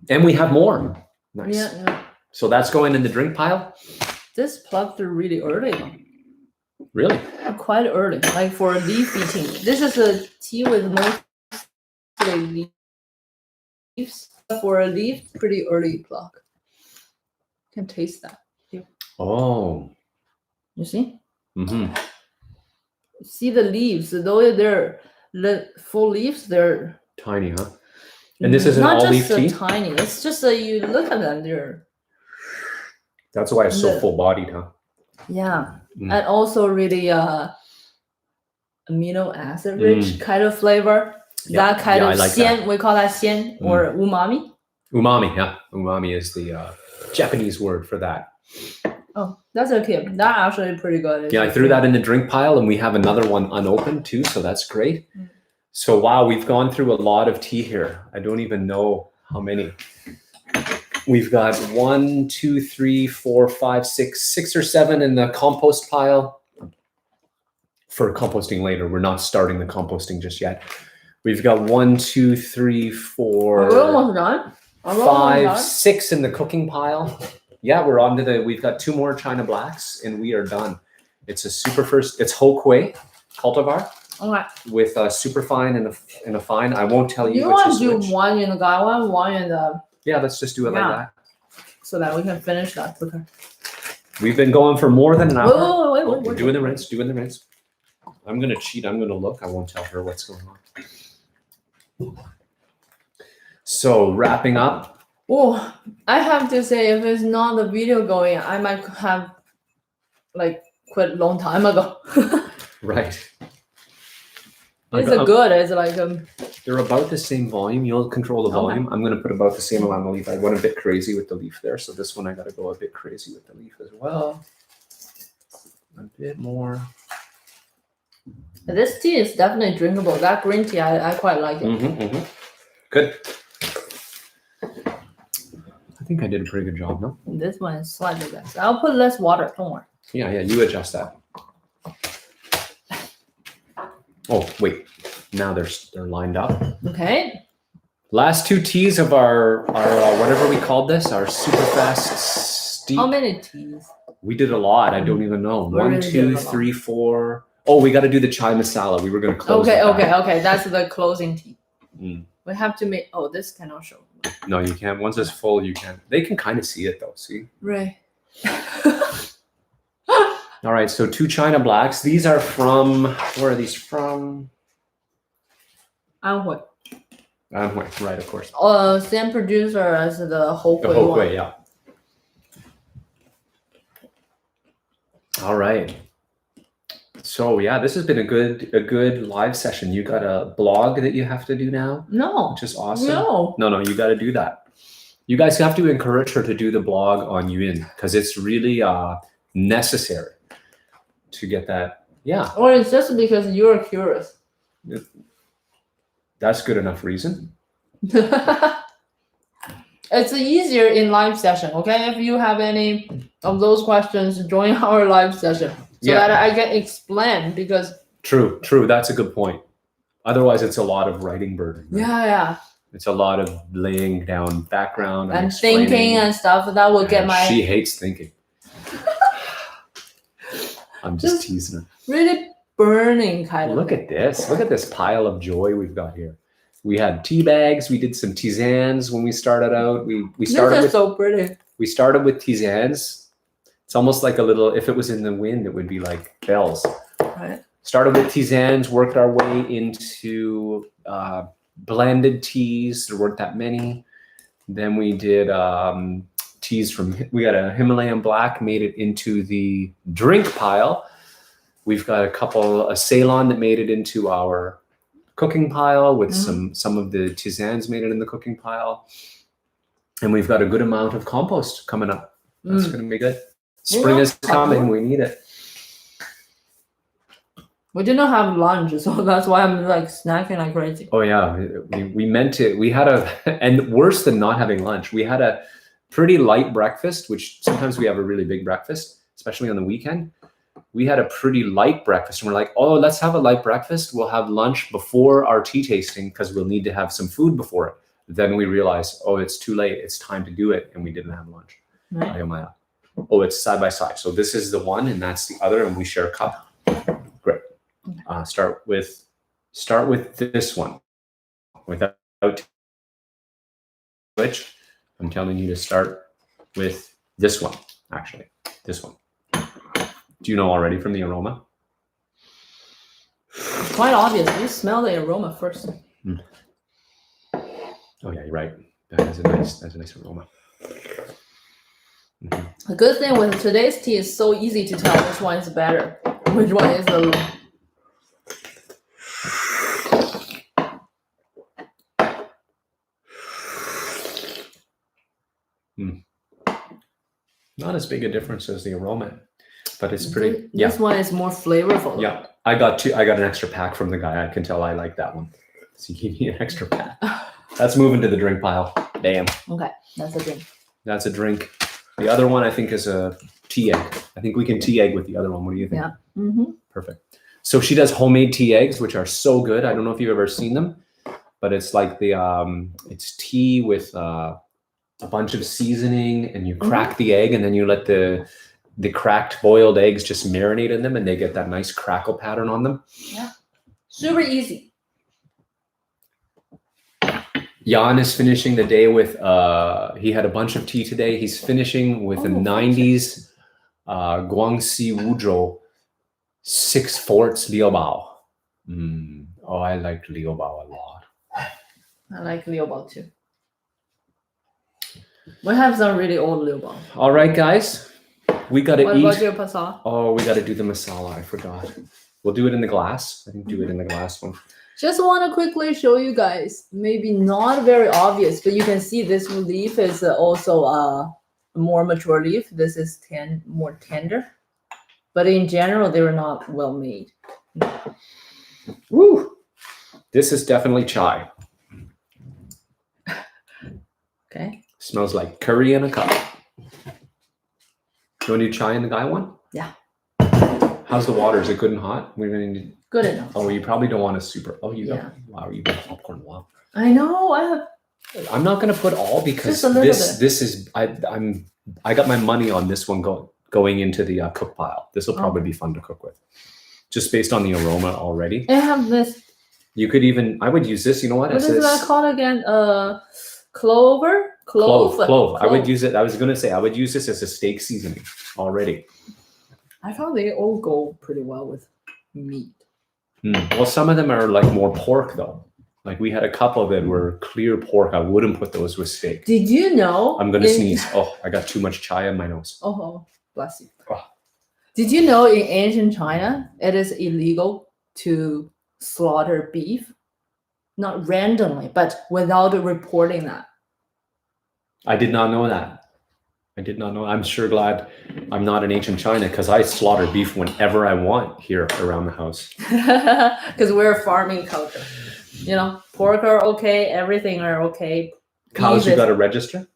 And we have more. Nice. Yeah. So that's going in the drink pile? This plugged through really early. Really? Quite early, like for a leaf eating. This is a tea with mostly leaves. For a leaf, pretty early plug. You can taste that. Here. Oh. You see? Mm-hmm. See the leaves, though they're full leaves, they're tiny, huh? And this is an all-leaf tea? Not just tiny. It's just you look at them, they're... That's why it's so full-bodied, huh? Yeah. And also really amino acid-rich kind of flavor. Yeah. That kind of like xian, we call that xian or umami. Umami, yeah. Umami is the Japanese word for that. Oh, that's okay. That actually pretty good. Yeah, I threw that in the drink pile, and we have another one unopened too, so that's great. So wow, we've gone through a lot of tea here. I don't even know how many. We've got 1, 2, 3, 4, 5, 6 or 7 in the compost pile for composting later. We're not starting the composting just yet. We've got 1, 2, 3, 4, we're almost done. 5, 6 in the cooking pile. Yeah, we're on to we've got 2 more China Blacks and we are done. It's a super first, it's Hokui cultivar. Okay. with a super fine and a fine. I won't tell you You which want is to do which. one in the guy one in the Yeah, let's just do it like Yeah. that. so that we can finish that quicker. We've been going for more than an hour. Wait, Oh, we're doing the rinse, doing the rinse. I'm gonna cheat. I'm gonna look. I won't tell her what's going on. So wrapping up. Oh, I have to say, if it's not the video going, I might have like quit a long time ago. Right. It's good. It's like They're about the same volume. You'll control the Okay. volume. I'm gonna put about the same amount of leaf. I went a bit crazy with the leaf there, so this one I gotta go a bit crazy with the leaf as well. A bit more. this tea is definitely drinkable. That green tea, I quite like it. Good. I think I did a pretty good job, no? This one is slightly less. I'll put less water. Don't worry. Yeah, you adjust that. Oh, wait. Now they're lined up. Okay. Last two teas of our whatever we called this, our super fast steep. How many teas? We did a lot. I don't even know. We 1, really 2, did a lot. 3, 4. Oh, we got to do the chai masala. We were going to close. Okay. That's the closing tea. Mm. We have to make. Oh, this cannot show. No, you can't. Once it's full, you can. They can kind of see it though. See. Right. All right. So 2 China blacks. These are from. Where are these from? Anhui. Right, of course. Same producer as the Hopeway The whole one. way, yeah. All right. So yeah, this has been a good live session. You got a blog that you have to do now, No. which is awesome. No. You got to do that. You guys have to encourage her to do the blog on Yuan because it's really necessary to get that. Yeah, Or it's just because you're curious. that's good enough reason. It's easier in live session, okay? If you have any of those questions, join our live session so that I can explain because True. That's a good point. Otherwise, it's a lot of writing burden. Right? yeah. It's a lot of laying down background And explaining. thinking and stuff that will get And my She hates thinking. I'm just teasing her. really burning kind of. Look at this. Look at this pile of joy we've got here. We had tea bags. We did some tisanes when we started out. We started This is with so pretty. we started with tisanes. It's almost like a little. If it was in the wind, it would be like bells. Right. Started with tisanes, worked our way into blended teas. There weren't that many. Then we did teas from. We got a Himalayan black, made it into the drink pile. We've got a Ceylon that made it into our cooking pile with some of the tisanes made it in the cooking pile. And we've got a good amount of compost coming up. That's going to be good. Spring is coming. We need it. We did not have lunch, so that's why I'm like snacking like crazy. Oh yeah, we meant it. We had and worse than not having lunch, we had a pretty light breakfast, which sometimes we have a really big breakfast, especially on the weekend. We had a pretty light breakfast and we're like, oh, let's have a light breakfast. We'll have lunch before our tea tasting because we'll need to have some food before it. Then we realized, oh, it's too late. It's time to do it. And we didn't have lunch. Right. Oh, it's side by side. So this is the one and that's the other and we share a cup. Great. Start with this one. Without which I'm telling you to start with this one, actually. This one. Do you know already from the aroma? It's quite obvious. You smell the aroma first. Oh yeah, you're right. That's a nice aroma. The good thing with today's tea is so easy to tell which one is better, which one is the. Not as big a difference as the aroma, but it's pretty. This one is more flavorful. Yeah, I got an extra pack from the guy. I can tell I like that one. So you need an extra pack. That's moving to the drink pile. Damn. Okay, that's a drink. That's a drink. The other one I think is a tea egg. I think we can tea egg with the other one. What do you think? Yeah. Perfect. So she does homemade tea eggs, which are so good. I don't know if you've ever seen them, but it's like it's tea with a bunch of seasoning, and you crack the egg, and then you let the cracked boiled eggs just marinate in them, and they get that nice crackle pattern on them. Yeah. Super easy. Jan is finishing the day with, he had a bunch of tea today. He's finishing with a 90s Guangxi Wuzhou 6 Forts Liaobao. Oh, I like Liaobao a lot. I like Liaobao too. We have some really old Liaobao. All right, guys. We got to eat. What about your pasal? Oh, we got to do the masala. I forgot. We'll do it in the glass. I think do it in the glass one. Just want to quickly show you guys, maybe not very obvious, but you can see this leaf is also a more mature leaf. This is more tender. But in general, they were not well made. Woo! This is definitely chai. Okay. Smells like curry in a cup. You want to do chai in the guy one? Yeah. How's the water? Is it good and hot? We're going to. Good enough. Oh, you probably don't want a super. Oh, you Yeah. got. Wow, you got popcorn. Wow. I know. I have. I'm not going to put all because Just a little bit. this is I got my money on this one going into the cook pile. This will probably be fun to cook with, just based on the aroma already. I have this. You could even. I would use this. You know what? What is that called again? Clove. Clove. I would use it. I was going to say I would use this as a steak seasoning already. I thought they all go pretty well with meat. Well, some of them are like more pork though. Like we had a couple that were clear pork. I wouldn't put those with steak. Did you know? I'm gonna sneeze. Oh, I got too much chai in my nose. Oh, bless you. Oh. Did you know in ancient China it is illegal to slaughter beef? Not randomly, but without reporting that. I did not know that. I did not know. I'm sure glad I'm not in ancient China because I slaughter beef whenever I want here around the house. Because we're a farming culture. You know, pork are okay, everything are okay. Cows, you got to register?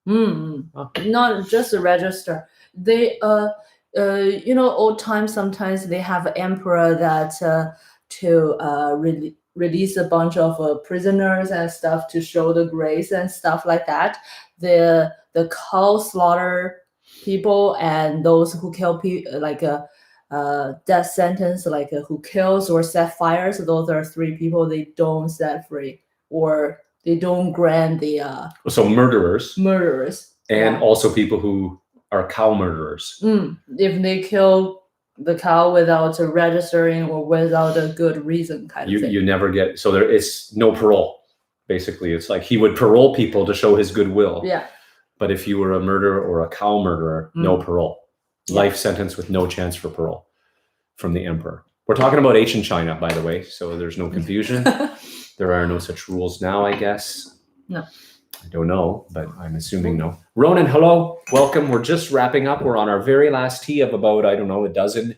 Oh. Not just a register. They, old times, sometimes they have an emperor that to release a bunch of prisoners and stuff to show the grace and stuff like that. The cow slaughter people and those who kill people, like a death sentence, like who kills or set fires. Those are 3 people they don't set free, or they don't grant the So murderers and and also people who are cow murderers. If they kill the cow without registering or without a good reason, kind of thing. You never get. So there is no parole. Basically, it's like he would parole people to show his goodwill. Yeah. But if you were a murderer or a cow murderer, no parole. Life sentence with no chance for parole from the emperor. We're talking about ancient China, by the way, so there's no confusion. There are no such rules now, I guess. No. I don't know, but I'm assuming no. Ronan, hello. Welcome. We're just wrapping up. We're on our very last tea of about, I don't know, a dozen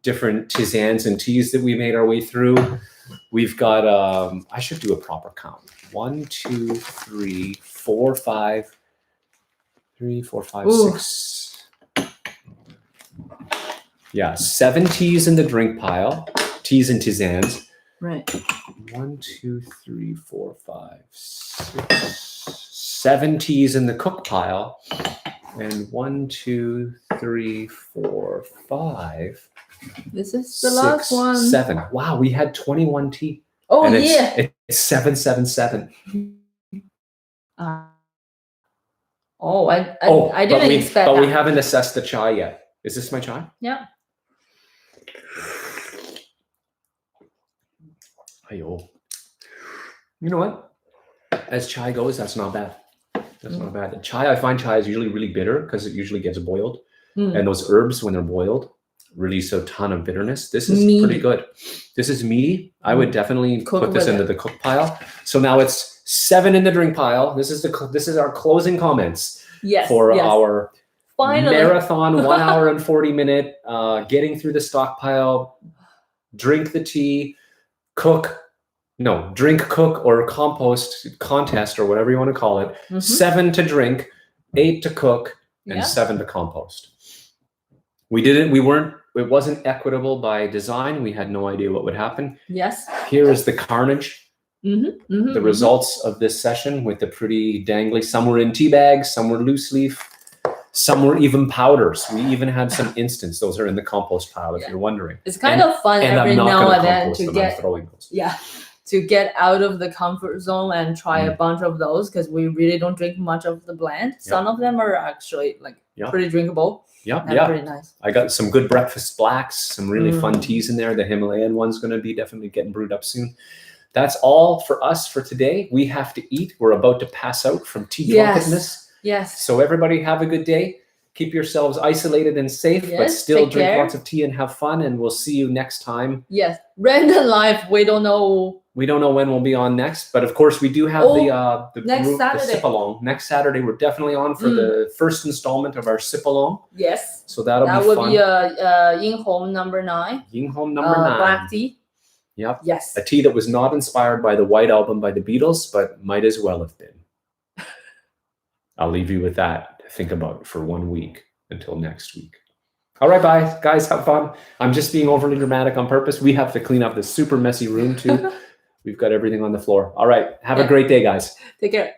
different tisanes and teas that we made our way through. We've got, I should do a proper count. 1, 2, 3, 4, 5. 3, 4, 5, 6. Yeah, 7 teas in the drink pile. Teas and tisanes. Right. 1, 2, 3, 4, 5, 6. 7 teas in the cook pile. And 1, 2, 3, 4, 5. This is the last one. 7. Wow, we had 21 tea. Oh, and yeah. It's 777. I didn't expect that. But we haven't assessed the chai yet. Is this my chai? Yeah. Ayo. You know what? As chai goes, that's not bad. That's not bad. I find chai is usually really bitter because it usually gets boiled. And those herbs, when they're boiled, release a ton of bitterness. This is pretty good. This is meaty. I would definitely put this into the cook pile. So now it's 7 in the drink pile. This is our closing comments for our marathon 1 hour and 40 minute getting through the stockpile. Drink the tea, drink, cook, or compost contest, or whatever you want to call it. 7 to drink, 8 to cook, and 7 to compost. It wasn't equitable by design. We had no idea what would happen. Yes. Here is the carnage. The results of this session with the pretty dangly. Some were in tea bags, some were loose leaf, Some were even powders. We even had some instants. Those are in the compost pile, if you're wondering. It's kind of fun And every I'm not now going and to then compost to them. get I'm throwing those. to get out of the comfort zone and try a Mm. bunch of those, because we really don't drink much of the blend. Some of them are actually like pretty drinkable. Yeah, and pretty nice. I got some good breakfast blacks, some really fun Mm. teas in there. The Himalayan one's going to be definitely getting brewed up soon. That's all for us for today. We have to eat. We're about to pass out from tea drunkenness. Yes. So everybody have a good day. Keep yourselves isolated and safe, but Yes, still take drink care. lots of tea and have fun. And we'll see you next time. Yes. Random life. We don't know. We don't know when we'll be on next, but of course we do have the next Saturday. sip along. Next Saturday we're definitely on for the first installment of our sip along. Yes. So that'll that be would fun. be Ying Hong number 9. Ying Hong number 9. Black tea. Yep. Yes. A tea that was not inspired by the White Album by the Beatles, but might as well have been. I'll leave you with that to think about for 1 week until next week. All right, bye. Guys, have fun. I'm just being overly dramatic on purpose. We have to clean up this super messy room too. We've got everything on the floor. All right. Have a great day, guys. Take care.